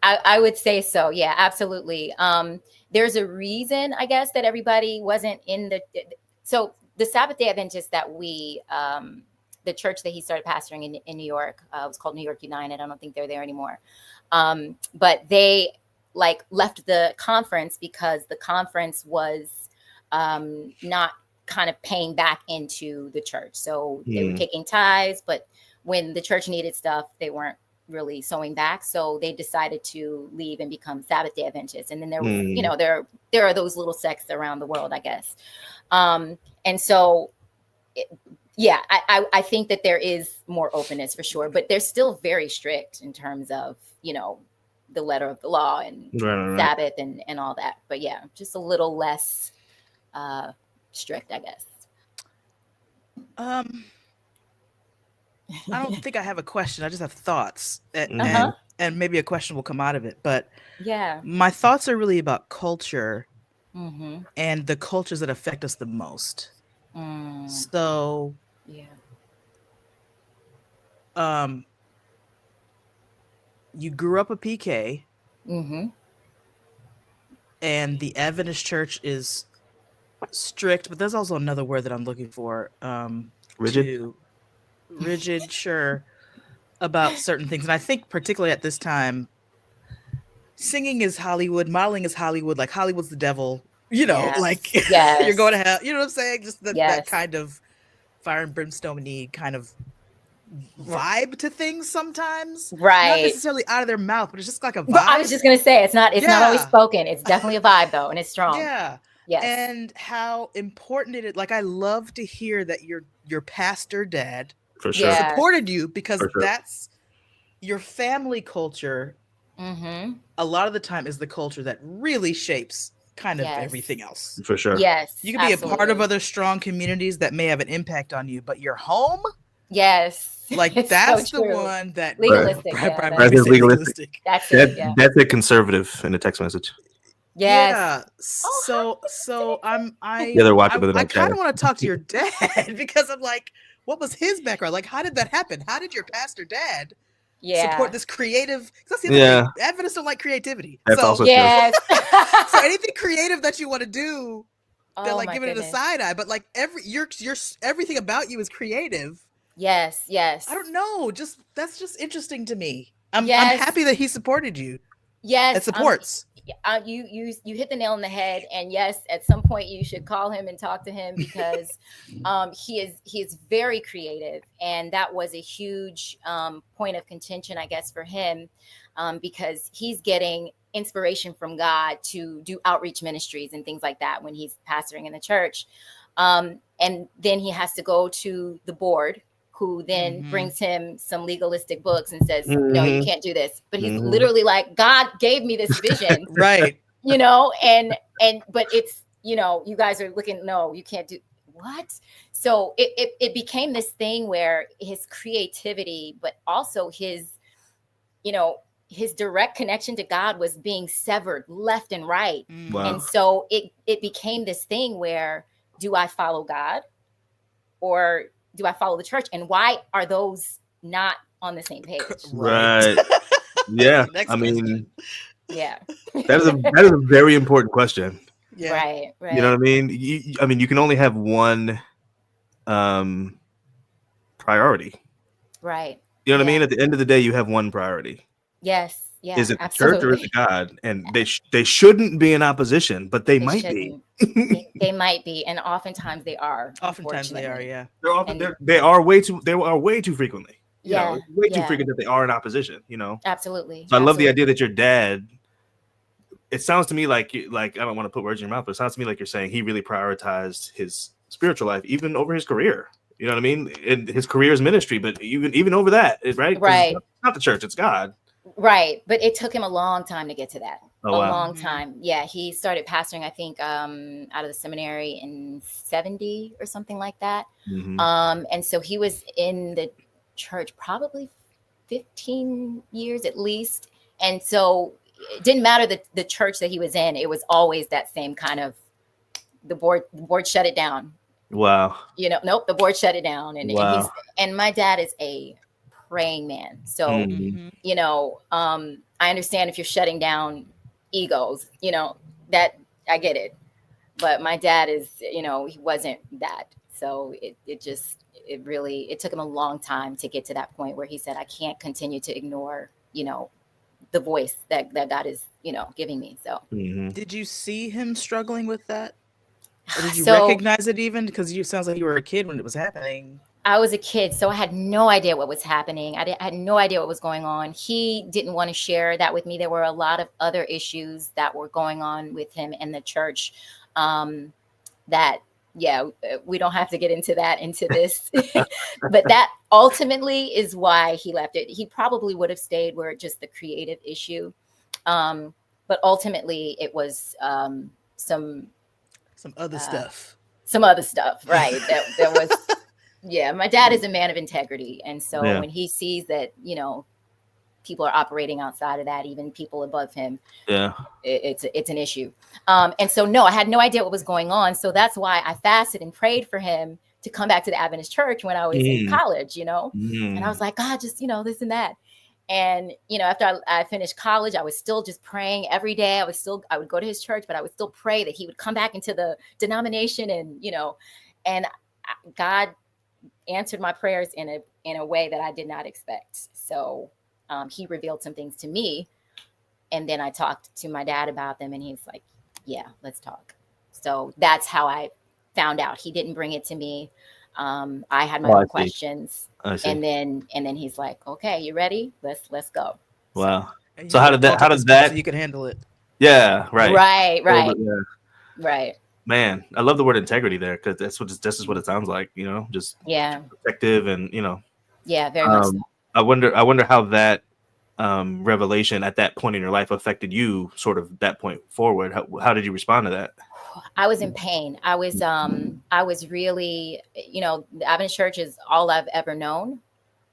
I would say so. Yeah, absolutely. There's a reason, I guess, that everybody wasn't in the. So the Sabbath Day Adventists that the church that he started pastoring in New York, was called New York United. I don't think they're there anymore. But they like left the conference because the conference was not kind of paying back into the church. So they were taking tithes, but when the church needed stuff, they weren't really sewing back. So they decided to leave and become Sabbath Day Adventists. And then there was, you know, there are those little sects around the world, I guess. And so, yeah, I think that there is more openness for sure, but they're still very strict in terms of, you know, the letter of the law and Right. Sabbath and all that. But yeah, just a little less strict, I guess. I don't think I have a question. I just have thoughts, Uh-huh. and maybe a question will come out of it. But Yeah. my thoughts are really about culture Mm-hmm. and the cultures that affect us the most. So, Yeah. you grew up a PK, Mm-hmm. and the Adventist church is strict, but there's also another word that I'm looking for. Rigid? Rigid, sure, about certain things. And I think particularly at this time, singing is Hollywood, modeling is Hollywood, like Hollywood's the devil, you know, Yes. like Yes. you're going to hell, you know what I'm saying? Just that Yes. kind of fire and brimstone-y kind of vibe to things sometimes. Not Right. necessarily out of their mouth, but it's just like a vibe. But I was just gonna say it's not always Yeah. spoken. It's definitely a vibe though, and it's strong. Yeah. Yes. And how important it is. Like, I love to hear that your pastor dad For sure. Yeah. supported you, because For sure. that's your family culture. Mm-hmm. A lot of the time is the culture that really shapes kind of Yes. everything else. For sure. Yes. You can be a part of absolutely. other strong communities that may have an impact on you, but your home, Yes. like It's that's so the true. one that Legalistic. Brian Yeah, made That's me say legalistic. That's it. Yeah. That's a conservative in the text message. Yes. Yeah. Oh, So I Yeah, they're watching, but they're I not kind chatting. of want to talk to your dad, because I'm like, what was his background? Like, how did that happen? How did your pastor dad Yeah. support this creative? 'Cause that's the other Yeah. thing. Adventists don't like creativity. That's so, also Yes. so anything creative that you want to do, they're Oh like my giving it a goodness. side eye. But like your everything about you is creative. Yes. Yes. I don't know. That's just interesting to me. I'm Yes. happy that he supported you. Yes. And supports. You hit the nail on the head, and yes, at some point you should call him and talk to him, because he is very creative, and that was a huge point of contention, I guess, for him, because he's getting inspiration from God to do outreach ministries and things like that when he's pastoring in the church, and then he has to go to the board, who then brings him some legalistic books and says, no, you can't do this. But he's literally like, God gave me this vision, Right. you know, but it's, you know, you guys are looking, no, you can't do what? So it became this thing where his creativity, but also his, you know, his direct connection to God was being severed left and right. Wow. And so it became this thing where, do I follow God or do I follow the church? And why are those not on the same page? Right. Yeah. Next I mean, question. Yeah. that is a very important question. Yeah. Right. You know what I mean? I mean, you can only have one priority. Right. You know what I mean? At the end of the day, you have one priority. Yes. Yeah. Is it the absolutely. church or is it God? And they shouldn't be in opposition, but they might be. They might be, and oftentimes they are. Oftentimes they are, yeah. They are way too frequently. You Yeah, know, way too yeah. frequent that they are in opposition, you know. Absolutely. So I love the idea that your dad, it sounds to me like I don't want to put words in your mouth, but it sounds to me like you're saying he really prioritized his spiritual life even over his career. You know what I mean? In his career is ministry, but even over that, right? Right. It's not the church, it's God. Right. But it took him a long time to get to that. Oh, wow. Long time. Yeah. He started pastoring, I think, out of the seminary in 70 or something like that. And so he was in the church probably 15 years at least. And so it didn't matter the church that he was in. It was always that same kind of, the board shut it down. Wow. Nope, the board shut it down. Wow. And my dad is a praying man. So, I understand if you're shutting down egos, that I get it. But my dad is, he wasn't that. So it took him a long time to get to that point where he said, I can't continue to ignore, the voice that God is, giving me. So did you see him struggling with that? Or did you recognize it even? Because you sounds like you were a kid when it was happening. I was a kid, so I had no idea what was happening. I had no idea what was going on. He didn't want to share that with me. There were a lot of other issues that were going on with him in the church. We don't have to get into this, but that ultimately is why he left it. He probably would have stayed where just the creative issue. But ultimately it was some other stuff. Some other stuff, right? There was, my dad is a man of integrity. And so when he sees that, people are operating outside of that, even people above him, it's an issue. And so, no, I had no idea what was going on. So that's why I fasted and prayed for him to come back to the Adventist church when I was in college, and I was like, God, just, this and that. And, after I finished college, I was still just praying every day. I would go to his church, but I would still pray that he would come back into the denomination and God answered my prayers in a way that I did not expect. So he revealed some things to me, and then I talked to my dad about them, and he's like, yeah, let's talk. So that's how I found out. He didn't bring it to me. I had my own questions, and then he's like, okay, you ready? Let's go. Wow. So how did that, so you could handle it? Yeah. Right. Right. Man, I love the word integrity there, because this is what it sounds like, just protective and, very much so. I wonder how that revelation at that point in your life affected you, sort of that point forward. How did you respond to that? I was in pain. I was really, the Adventist church is all I've ever known.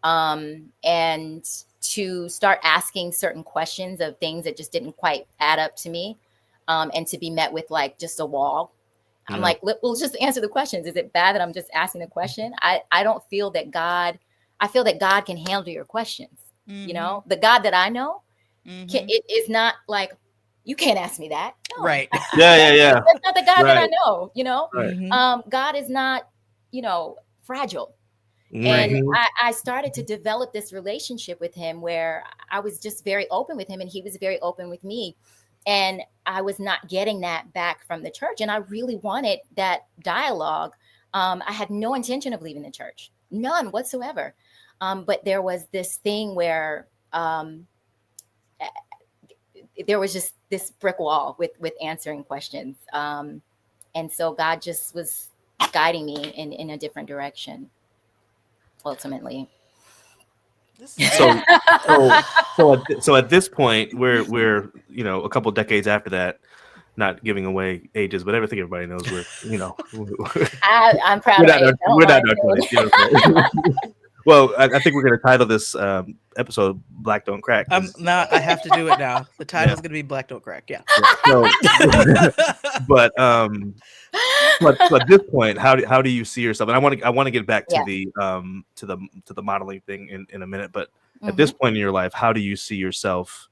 And to start asking certain questions of things that just didn't quite add up to me, and to be met with like just a wall. I'm like, we'll just answer the questions. Is it bad that I'm just asking the question? I don't feel that I feel that God can handle your questions. The God that I know, it is not like, you can't ask me that. No. Right. Yeah. That's not the God that I know, Right. God is not, fragile. And I started to develop this relationship with him where I was just very open with him, and he was very open with me. And I was not getting that back from the church. And I really wanted that dialogue. I had no intention of leaving the church, none whatsoever. But there was this thing where there was just this brick wall with answering questions. And so God just was guiding me in a different direction, ultimately. So at this point, we're a couple decades after that, not giving away ages, but I think everybody knows I'm proud of it. We're not our 20s. Well, I think we're going to title this episode "Black Don't Crack." No, I have to do it now. The title is going to be "Black Don't Crack." Yeah. So, but at this point, how do you see yourself? And I want to get back to the modeling thing in a minute. But at this point in your life, how do you see yourself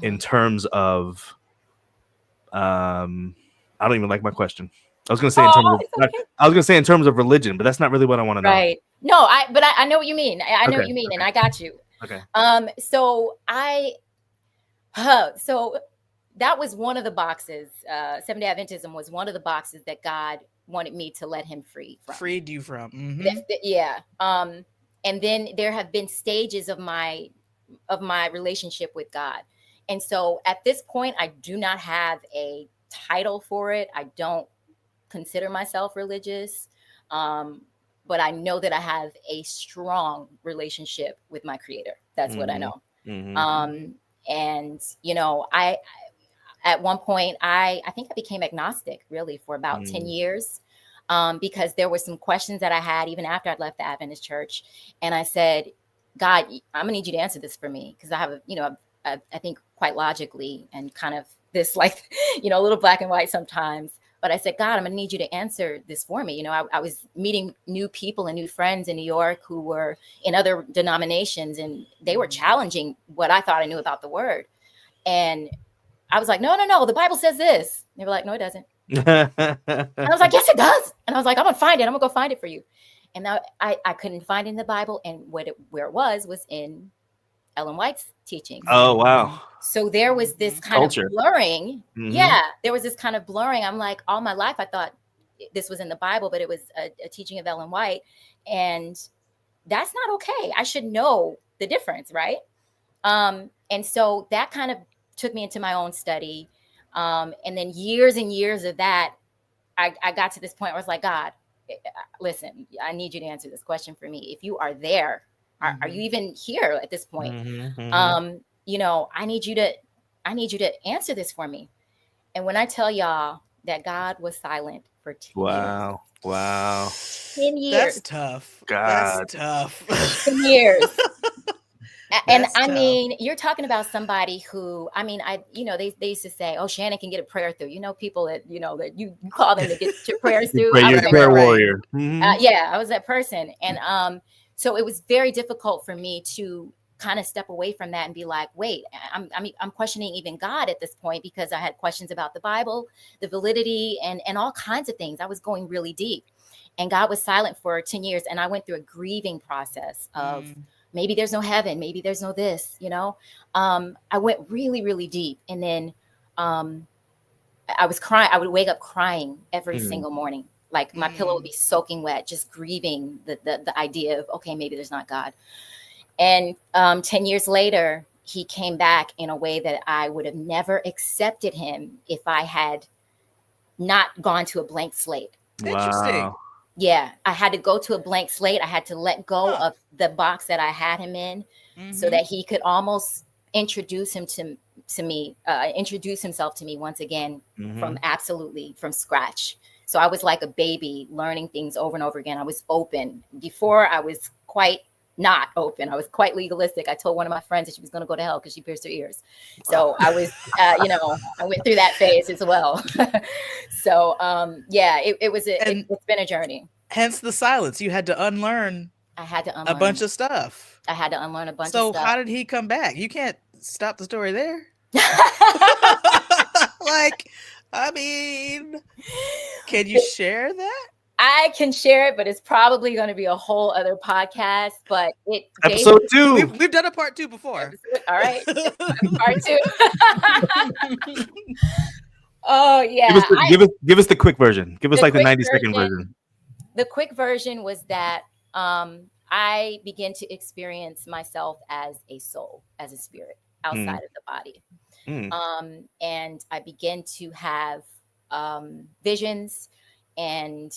in terms of? I don't even like my question. I was going to say in terms of religion, but that's not really what I want to know. Right. No, but I know what you mean. I know what you mean, and I got you. Okay. So that was one of the boxes. Seventh-day Adventism was one of the boxes that God wanted me to let him free from. Freed you from. Yeah. And then there have been stages of my relationship with God. And so at this point, I do not have a title for it. I don't consider myself religious. But I know that I have a strong relationship with my creator. That's what I know. And, I at one point, I think I became agnostic really for about 10 years because there were some questions that I had even after I'd left the Adventist church. And I said, God, I'm gonna need you to answer this for me because I have I think quite logically and kind of this like, a little black and white sometimes. But I said, God, I'm going to need you to answer this for me. I was meeting new people and new friends in New York who were in other denominations, and they were challenging what I thought I knew about the word. And I was like, no, the Bible says this. They were like, no, it doesn't. And I was like, yes, it does. And I was like, I'm going to find it. I'm going to go find it for you. And now I couldn't find it in the Bible. And where it was in Ellen White's teachings. Oh, wow. So there was this kind Culture. of blurring. Mhm. Yeah, there was this kind of blurring. I'm like, all my life I thought this was in the Bible, but it was a teaching of Ellen White. And that's not okay. I should know the difference, right? And so that kind of took me into my own study. And then years and years of that, I got to this point where I was like, God, listen, I need you to answer this question for me. If you are there, are you even here at this point? I need you to answer this for me. And when I tell y'all that God was silent for 10 years. Wow. 10 years. That's tough. God. That's tough. 10 years. And That's I tough. mean, you're talking about somebody who, they used to say, oh, Shannon can get a prayer through. People that, that you call them to get your prayers through. You're a prayer warrior. Yeah, I was that person. And so it was very difficult for me to kind of step away from that and be like, wait, I'm questioning even God at this point, because I had questions about the Bible, the validity, and all kinds of things. I was going really deep, and God was silent for 10 years. And I went through a grieving process of maybe there's no heaven, maybe there's no this, I went really, really deep. And then I was crying. I would wake up crying every single morning. Like my pillow would be soaking wet, just grieving the idea of, okay, maybe there's not God. And 10 years later, he came back in a way that I would have never accepted him if I had not gone to a blank slate. Interesting. Yeah, I had to go to a blank slate. I had to let go of the box that I had him in, so that he could almost introduce himself to me once again from scratch. So I was like a baby learning things over and over again. I was open. Before, I was quite not open. I was quite legalistic. I told one of my friends that she was going to go to hell because she pierced her ears. So I was, I went through that phase as well. So it's been a journey. Hence the silence. You had to unlearn. I had to unlearn a bunch of stuff. I had to unlearn a bunch of So stuff. how did he come back? You can't stop the story there. Can you share that? I can share it, but it's probably going to be a whole other podcast. But episode 2. We've done a part 2 before. All right, part 2. Oh yeah. Give us the quick version. Give us like the 90-second version. The quick version was that I began to experience myself as a soul, as a spirit outside of the body. And I began to have visions and,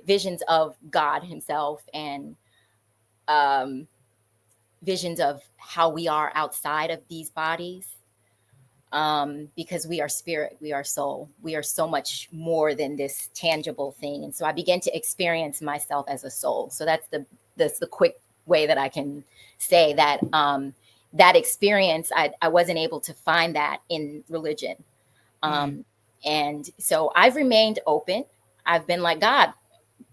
visions of God himself, and visions of how we are outside of these bodies. Because we are spirit, we are soul, we are so much more than this tangible thing. And so I began to experience myself as a soul. So that's the quick way that I can say that that experience, I wasn't able to find that in religion. And so I've remained open. I've been like, God,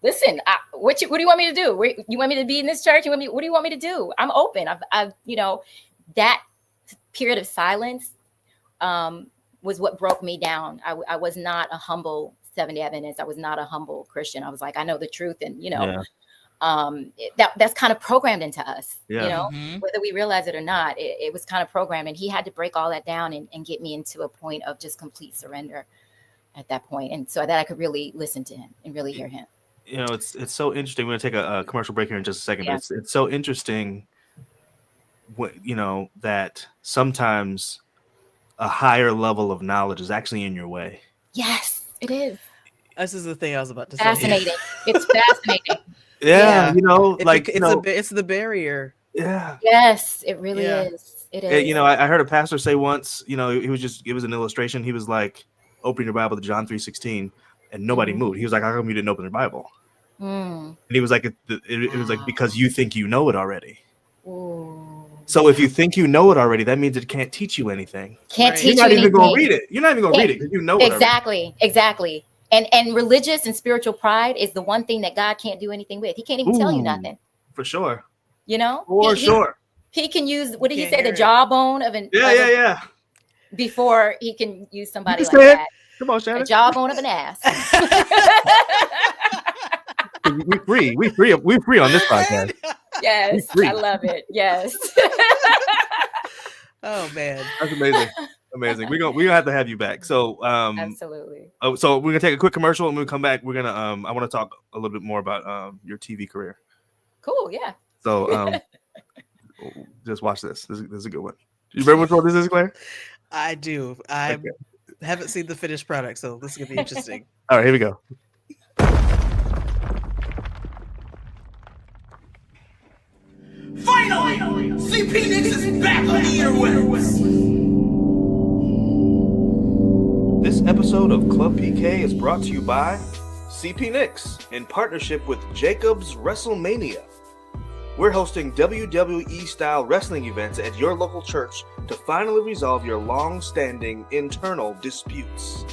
listen, what do you want me to do? You want me to be in this church? What do you want me to do? I'm open. I've that period of silence was what broke me down. I was not a humble Seventh-day Adventist. I was not a humble Christian. I was like, I know the truth. And, that's kind of programmed into us, whether we realize it or not. It was kind of programmed. And he had to break all that down and get me into a point of just complete surrender at that point. And so that I could really listen to him and really hear him. It's so interesting. We're going to take a commercial break here in just a second. Yeah. But it's so interesting, that sometimes a higher level of knowledge is actually in your way. Yes, it is. This is the thing I was about to say. Fascinating. It's fascinating. Yeah, it's the barrier. Yeah. Yes, it really is. It is. I heard a pastor say once, it was an illustration. He was like, open your Bible to John 3:16, and nobody moved. He was like, how come you didn't open your Bible? And he was like, it was like, because you think you know it already. Ooh. So if you think you know it already, that means it can't teach you anything. Can't Right. teach You're not you even going to anything. read it. You're not even going to read it because you know it already. Exactly. And religious and spiritual pride is the one thing that God can't do anything with. He can't even tell you Ooh, nothing. For sure. You know, For sure. He can use, what did he Can't say, the hear it. jawbone of an Yeah. before he can use You somebody can like say it. that. Come on, A Shannon. jawbone of an ass. We free on this podcast. Yes, Free. I love it. Yes. Oh man. That's amazing. We're gonna have to have you back. So Absolutely. so we're gonna take a quick commercial, and when we come back, we're gonna I want to talk a little bit more about your TV career. Cool. Yeah. So just watch this. This is a good one. You remember which one this is, Claire? I do. I Okay. haven't seen the finished product, so this is gonna be interesting. All right, here we go. Finally, CP Nix is back on the airwaves. This episode of Club PK is brought to you by CP Nix in partnership with Jacob's WrestleMania. We're hosting WWE-style wrestling events at your local church to finally resolve your long-standing internal disputes.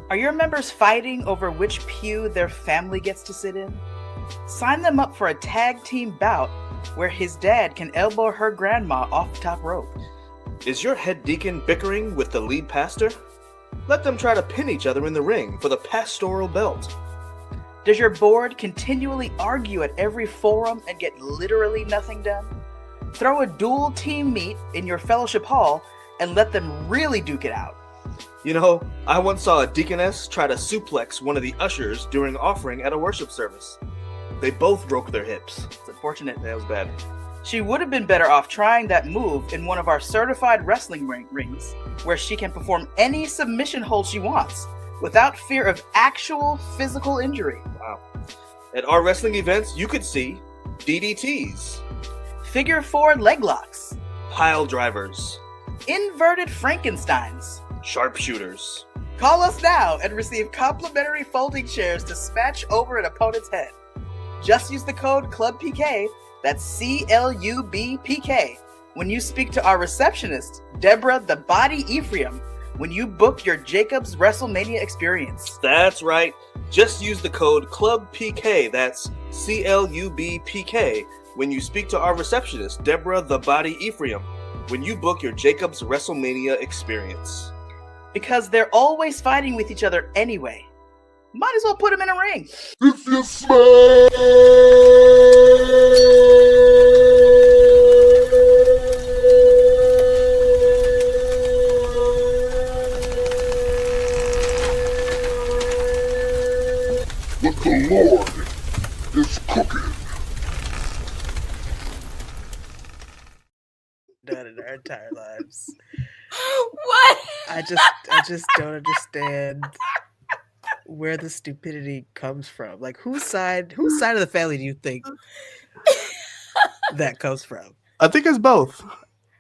Are your members fighting over which pew their family gets to sit in? Sign them up for a tag team bout where his dad can elbow her grandma off the top rope. Is your head deacon bickering with the lead pastor? Let them try to pin each other in the ring for the pastoral belt. Does your board continually argue at every forum and get literally nothing done? Throw a dual team meet in your fellowship hall and let them really duke it out. You know, I once saw a deaconess try to suplex one of the ushers during offering at a worship service. They both broke their hips. It's unfortunate. That was bad. She would have been better off trying that move in one of our certified wrestling rings, where she can perform any submission hold she wants without fear of actual physical injury. Wow. At our wrestling events, you could see DDTs, Figure 4 leg locks, pile drivers, inverted Frankensteins. sharpshooters. Call us now and receive complimentary folding chairs to smash over an opponent's head. Just use the code CLUBPK, that's CLUBPK, when you speak to our receptionist, Deborah the Body Ephraim, when you book your Jacob's WrestleMania experience. That's right. Just use the code CLUBPK, that's CLUBPK, when you speak to our receptionist, Deborah the Body Ephraim, when you book your Jacob's WrestleMania experience. Because they're always fighting with each other anyway. Might as well put them in a ring. If you smell what the Lord is cooking. Done in our entire lives. What? I just don't understand where the stupidity comes from. Like whose side of the family do you think that comes from? I think it's both.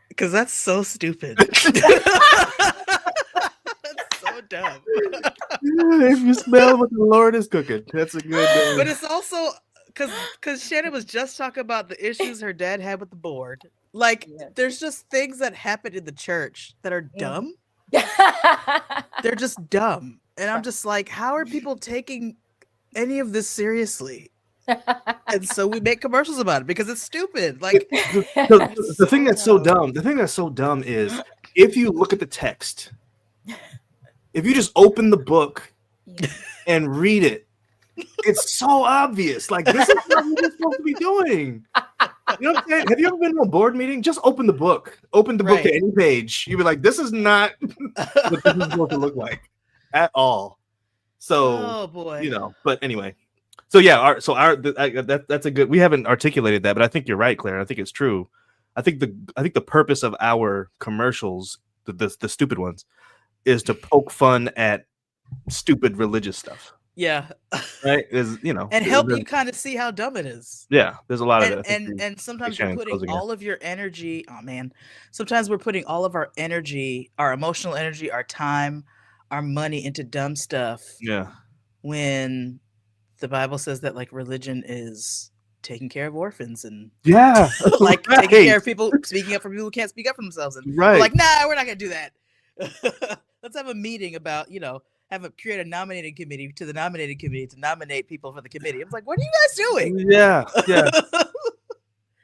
Because that's so stupid. That's so dumb. If you smell what the Lord is cooking, that's a good. But it's also because Shannon was just talking about the issues her dad had with the board. Like, Yeah. there's just things that happen in the church that are dumb. They're just dumb. And I'm just like, how are people taking any of this seriously? And so we make commercials about it because it's stupid. Like, The thing that's so dumb is if you look at the text, if you just open the book and read it, it's so obvious. Like, this is what you're supposed to be doing. You know what I'm saying? Have you ever been to a board meeting? Just open the book. Open the book to Right. any page. You'd be like, this is not what this is supposed to look like at all. So, oh boy. you know, but anyway. So yeah, that's a good. We haven't articulated that, but I think you're right, Claire. I think it's true. I think the purpose of our commercials, the stupid ones, is to poke fun at stupid religious stuff, Yeah. right? Is And help you kind of see how dumb it is. Yeah, there's a lot of And that. I think and sometimes Shannon's you're putting closing in. all of your energy. Oh man. Sometimes we're putting all of our energy, our emotional energy, our time, our money into dumb stuff Yeah, when the Bible says that like religion is taking care of orphans and Yeah, like right. taking care of people, speaking up for people who can't speak up for themselves. And we're Right. like, nah, we're not gonna do that. Let's have a meeting about, create a nominating committee to the nominating committee to nominate people for the committee. I was like, what are you guys doing? Yeah,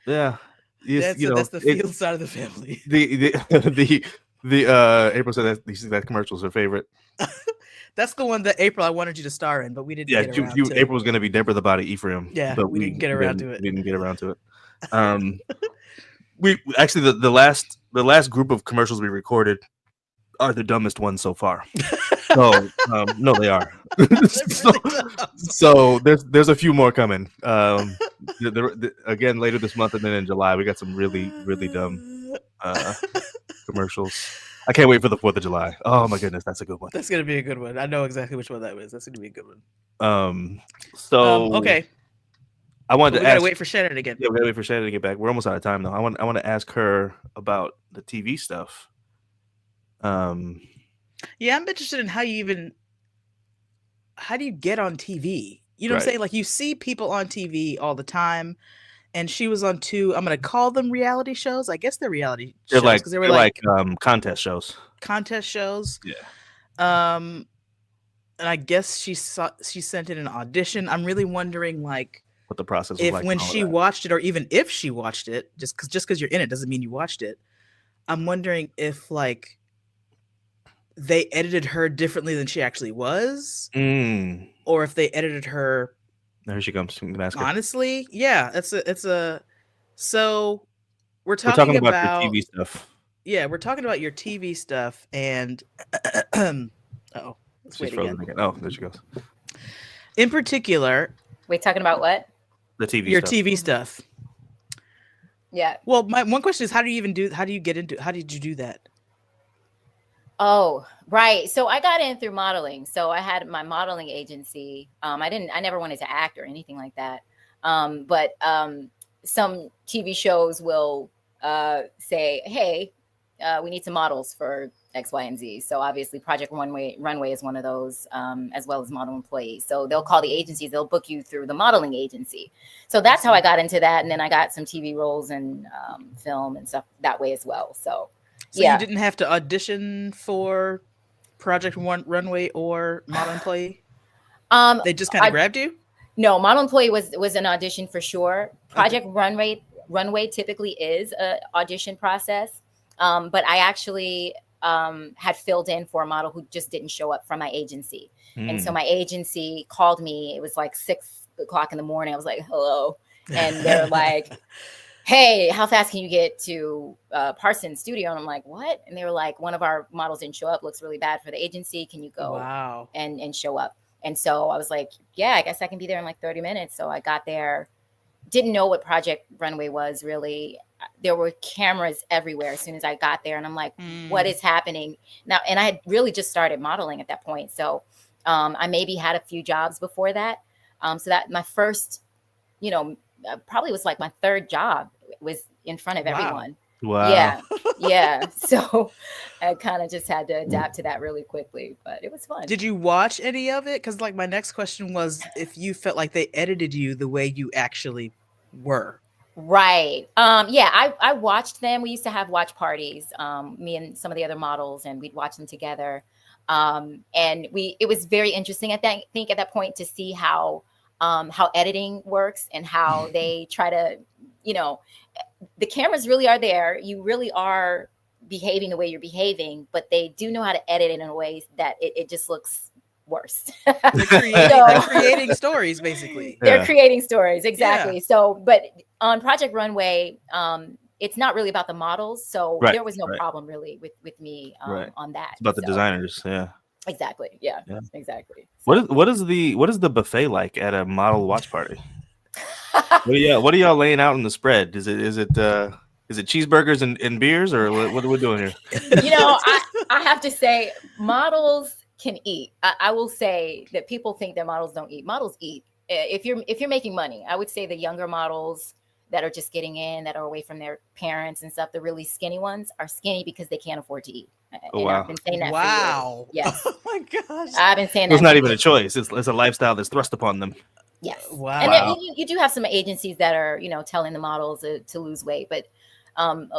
yeah. That's the field side of the family. The April said that commercial's her favorite. That's the one that April I wanted you to star in, but we didn't get around to. April was going to be Deborah the Body Ephraim. Yeah, but we didn't get around to it. We didn't get around to it. We actually the last group of commercials we recorded are the dumbest ones so far. So no, they are. so there's a few more coming. Again later this month, and then in July we got some really dumb commercials. I can't wait for the 4th of July. Oh my goodness, that's a good one. That's gonna be a good one. I know exactly which one that is. That's gonna be a good one. Okay. I wanted to we gotta wait for Shannon again. Yeah, we gotta wait for Shannon to get back. We're almost out of time though. I want to ask her about the TV stuff. Yeah, I'm interested in how do you get on TV? You know what I'm saying? Like you see people on TV all the time, and she was on 2. I'm gonna call them reality shows. I guess they're reality shows because they were like contest shows. Contest shows. Yeah. And I guess she sent in an audition. I'm really wondering like what the process was like when she watched it, or even if she watched it. Just because you're in it doesn't mean you watched it. I'm wondering if like they edited her differently than she actually was, or if they edited her. There she comes. I'm gonna ask her. Honestly, yeah, it's a. So we're talking about your TV stuff. Yeah, we're talking about your TV stuff, and let's wait again. Oh, there she goes. In particular, we're talking about what? The TV. Your stuff. TV stuff. Yeah. Well, my one question is, how did you do that? Oh, right. So I got in through modeling. So I had my modeling agency. I never wanted to act or anything like that. But some TV shows will say, hey, we need some models for X, Y, and Z. So obviously Project Runway is one of those, as well as Model Employees. So they'll call the agencies, they'll book you through the modeling agency. So that's how I got into that. And then I got some TV roles and film and stuff that way as well. So yeah. You didn't have to audition for Project Runway or Model Employee? They just kind of grabbed you? No, Model Employee was an audition for sure. Project Runway typically is an audition process. But I actually had filled in for a model who just didn't show up from my agency. And so my agency called me. It was like 6:00 in the morning. I was like, hello. And they're like, hey, how fast can you get to Parsons Studio? And I'm like, what? And they were like, one of our models didn't show up. Looks really bad for the agency. Can you go and show up? And so I was like, yeah, I guess I can be there in like 30 minutes. So I got there, didn't know what Project Runway was really. There were cameras everywhere as soon as I got there. And I'm like, what is happening now? And I had really just started modeling at that point. So I maybe had a few jobs before that. So that my first, probably was like my 3rd job was in front of everyone. Wow. Yeah. Yeah. So I kind of just had to adapt to that really quickly, but it was fun. Did you watch any of it? Because like my next question was if you felt like they edited you the way you actually were. Right. Yeah, I watched them. We used to have watch parties, me and some of the other models, and we'd watch them together. And it was very interesting at that point to see how editing works and how they try to, the cameras really are there. You really are behaving the way you're behaving, but they do know how to edit it in a way that it just looks worse. They're creating stories, basically. They're creating stories, exactly. Yeah. So, but on Project Runway, it's not really about the models, so there was no problem really with me on that. It's about the designers, yeah. Exactly. Yeah. Exactly. What is the buffet like at a model watch party? What are y'all laying out in the spread? Is it cheeseburgers and beers, or what are we doing here? I have to say, models can eat. I will say that people think that models don't eat. Models eat. If you're making money, I would say the younger models that are just getting in, that are away from their parents and stuff, the really skinny ones are skinny because they can't afford to eat. Oh, wow. I've been saying that for years. Yes. Oh my gosh. I've been saying that. It's not even a choice. It's a lifestyle that's thrust upon them. Yes. Wow. And then you do have some agencies that are, telling the models to lose weight, but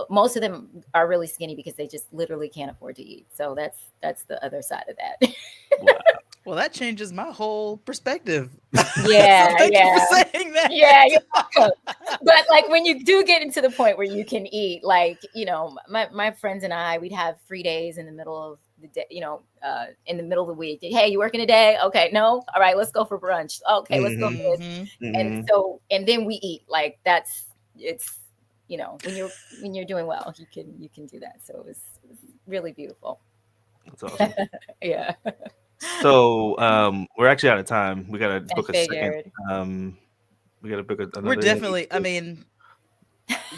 most of them are really skinny because they just literally can't afford to eat. So that's the other side of that. Wow. Well, that changes my whole perspective. Yeah, So thank you yeah. for saying that. Yeah, you're welcome. But like when you do get into the point where you can eat, like, my friends and I, we'd have free days in the middle of the day, in the middle of the week. Hey, you working today? Okay, no. All right, let's go for brunch. Okay, let's go for this. And so, and then we eat. Like it's when you're doing well, you can do that. So it was really beautiful. That's awesome. Yeah. So we're actually out of time. We gotta book a figured. second. We gotta book another. We're definitely. I mean,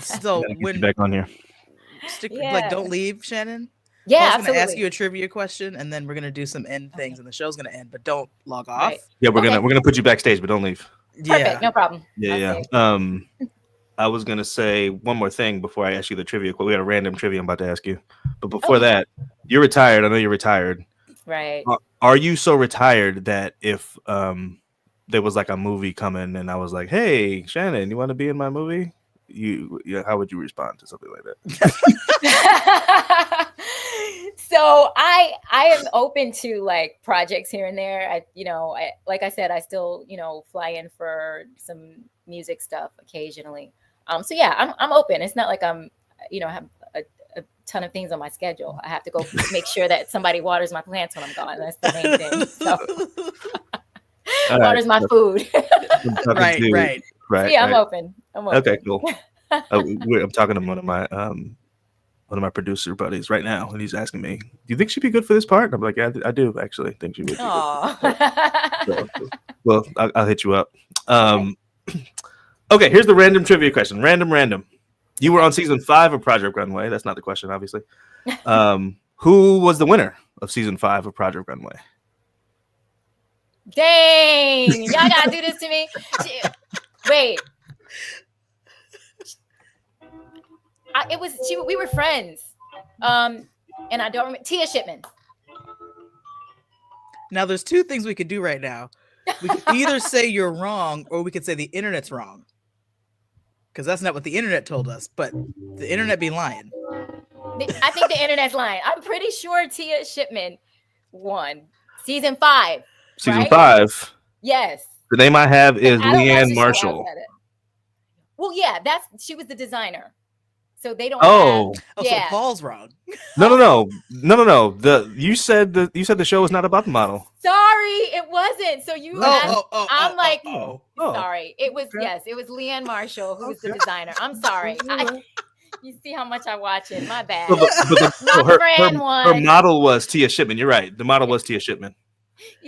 so Get you when back on here. don't leave, Shannon. Yeah, Paul's absolutely. gonna ask you a trivia question, and then we're gonna do some end things, and the show's gonna end. But don't log off. Right. Yeah, we're gonna put you backstage, but don't leave. Perfect, no problem. Yeah. I was gonna say one more thing before I ask you the trivia. We got a random trivia I'm about to ask you, but before that, you're retired. I know you're retired. Right. Are you so retired that if there was like a movie coming and I was like, "Hey, Shannon, you want to be in my movie?" How would you respond to something like that? So I am open to like projects here and there. Like I said, I still fly in for some music stuff occasionally. So yeah, I'm open. It's not like I'm have a ton of things on my schedule. I have to go make sure that somebody waters my plants when I'm gone. That's the main thing. So waters my food. Right. So yeah, I'm open. Okay, cool. I'm talking to one of my producer buddies right now, and he's asking me, "Do you think she'd be good for this part?" And I'm like, "Yeah, I do actually think she would." So, well, I'll hit you up. Okay, here's the random trivia question. Random. You were on season 5 of Project Runway. That's not the question, obviously. Who was the winner of season 5 of Project Runway? Dang, y'all gotta do this to me. Wait. We were friends. And I don't remember. Tia Shipman. Now there's two things we could do right now. We could either say you're wrong, or we could say the internet's wrong. Because that's not what the internet told us, but the internet be lying. I think the internet's lying. I'm pretty sure Tia Shipman won season 5. Season 5. Yes. The name I have is Leanne Marshall. Well, yeah, she was the designer. So they don't. So Paul's wrong. No. You said the show was not about the model. Sorry, it wasn't. So you. Sorry. It was it was Leanne Marshall who was the designer. I'm sorry. You see how much I watch it. My bad. Her model was Tia Shipman. You're right. The model was Tia Shipman.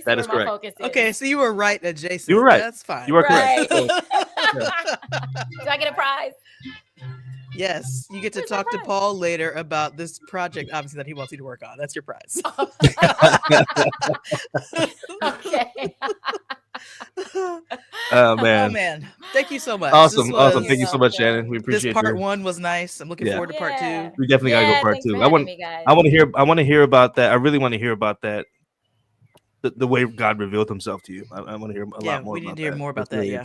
That is correct. Okay, so you were right, adjacent. You were right. That's fine. You were correct. Do I get a prize? Yes, you get to talk to Paul later about this project, obviously, that he wants you to work on. That's your prize. Okay. Oh man. Thank you so much. Awesome. Thank you so much, Shannon. We appreciate this part 1 was nice. I'm looking forward to part 2. We definitely gotta go part 2. I want to hear about that. I really want to hear about that. The way God revealed himself to you. I want to hear a lot more. We need to hear more about that. Really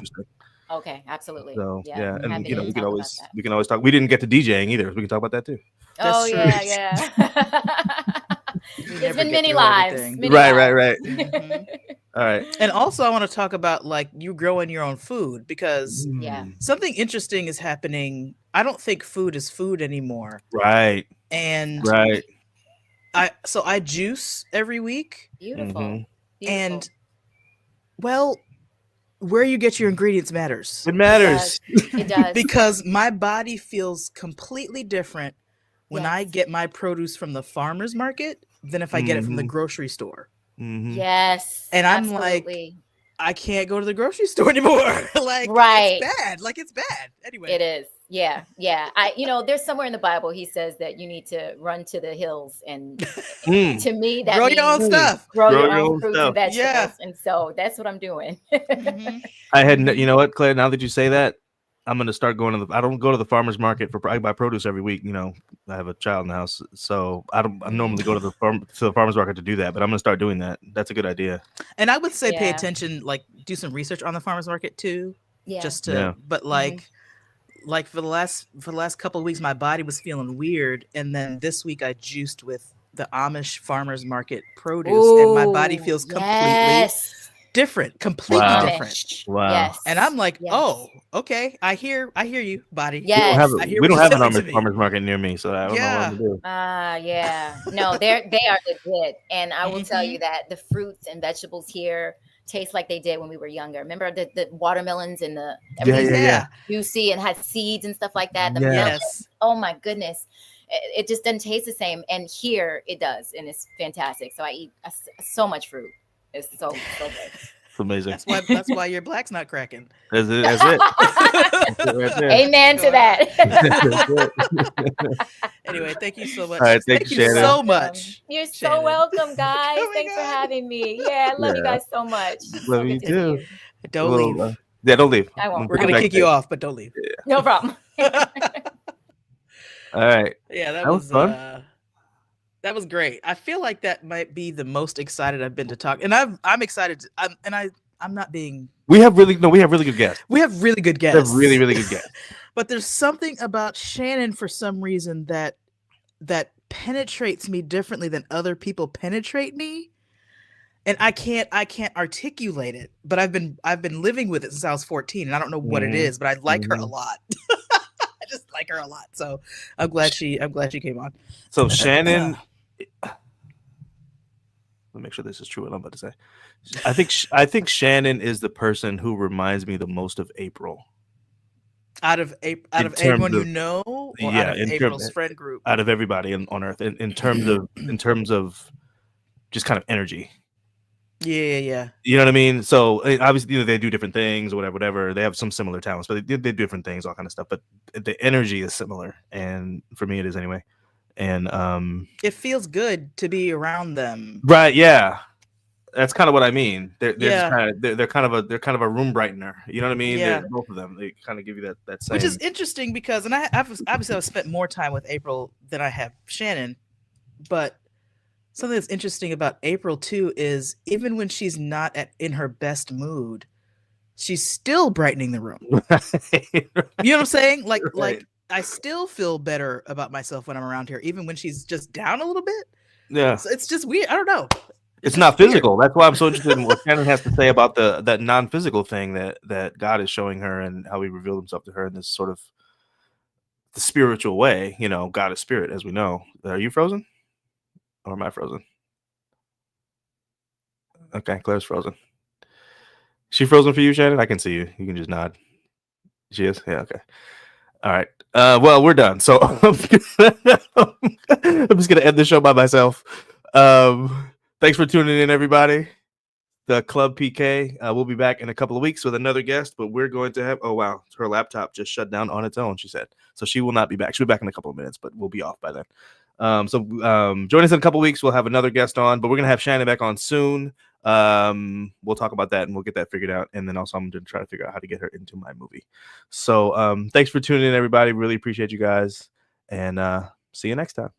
Okay, absolutely. So and we can always talk. We didn't get to DJing either. We can talk about that too. Yeah. There's been many lives. Right. Mm-hmm. All right. And also, I want to talk about like you growing your own food, because something interesting is happening. I don't think food is food anymore. Right. And I juice every week. Beautiful. And where you get your ingredients matters. It matters. It does. Because my body feels completely different when I get my produce from the farmer's market than if I get it from the grocery store. Yes. And I'm like, I can't go to the grocery store anymore. It's bad. It's bad. Anyway. It is. Yeah. There's somewhere in the Bible he says that you need to run to the hills, and to me that grow means your own stuff. Grow your own fruits and vegetables. Yeah. And so that's what I'm doing. I had, you know what, Claire, now that you say that, I'm gonna start going to the. I don't go to the farmers market for. I buy produce every week. You know, I have a child in the house, so I normally go to the farmers market to do that. But I'm gonna start doing that. That's a good idea. And I would say pay Yeah. attention, like do some research on the farmers market too. Yeah. Just to, Yeah. but like for the last couple of weeks, my body was feeling weird, and then this week I juiced with the Amish farmers market produce, and my body Ooh, feels completely yes. different, completely Wow. different. Amish. Wow. Yes. And I'm like, Yes. oh, okay, I hear you, body. We don't Yes. have I hear we what don't you're have an saying to Amish me. farmers market near me, so I don't know what I'm gonna do. Yeah. No, they are legit. And I will tell Mhm. you that the fruits and vegetables here taste like they did when we were younger. Remember the watermelons and the everything Yeah. juicy and had seeds and stuff like that. The Yeah. melon. Yes. Oh my goodness. It just doesn't taste the same. And here it does, and it's fantastic. So I eat so much fruit. It's so good. It's amazing. That's why your black's not cracking. That's it. That's it. That's it right there. Amen to that. Anyway, thank you so much. All right, thank thank you, you Shannon. so much. You're so Shannon. welcome, guys. coming Thanks for on. having me. Yeah, I love you Yeah. guys so much. So Love good you to see too. Don't Well, leave. yeah, don't leave. I won't. We're Come gonna back kick you later. off, but don't leave. No problem. All right. Yeah, That was fun. That was great. I feel like that might be the most excited I've been to talk, and I'm excited. I'm not being. We have really good guests. We have really good We have guests. really good guests. But there's something about Shannon for some reason that penetrates me differently than other people penetrate me, and I can't articulate it. But I've been living with it since I was 14, and I don't know what it Mhm. is, but I like her a Mhm. lot. I just like her a lot. So I'm glad she came on. So Shannon, let me make sure this is true what I'm about to say. I think Shannon is the person who reminds me the most of April. Out of everyone you know, or yeah, out of in April's terms- friend group. Out of everybody on Earth, in terms of just kind of energy. Yeah. You know what I mean? So obviously, they do different things or whatever. They have some similar talents, but they do different things, all kind of stuff. But the energy is similar, and for me, it is anyway. And It feels good to be around them. right, yeah, that's kind of what I mean. They're Yeah. just they're kind of a room brightener. You know what I mean? Yeah. They're, both of them. They kind of give you that same. Which is interesting because, and I've spent more time with April than I have Shannon, but something that's interesting about April too is even when she's not in her best mood, she's still brightening the room. You know what I'm saying? Like I still feel better about myself when I'm around her, even when she's just down a little bit. yeah. So it's just weird. I don't know. It's just not weird. physical. That's why I'm so interested in what Shannon has to say about that non-physical thing that God is showing her and how He revealed Himself to her in this sort of the spiritual way. You know, God is spirit, as we know. Are you frozen, or am I frozen? Okay, Claire's frozen. She frozen for you, Shannon? I can see you. You can just nod. She is. Yeah. Okay. All right. Well, we're done. So I'm just gonna end the show by myself. Thanks for tuning in, everybody. The Club PK. We'll be back in a couple of weeks with another guest, but we're going to have. Oh wow, her laptop just shut down on its own. She said so. She will not be back. She'll be back in a couple of minutes, but we'll be off by then. Join us in a couple of weeks. We'll have another guest on, but we're gonna have Shannon back on soon. We'll talk about that and we'll get that figured out. And then also I'm going to try to figure out how to get her into my movie. So thanks for tuning in, everybody. Really appreciate you guys. And see you next time.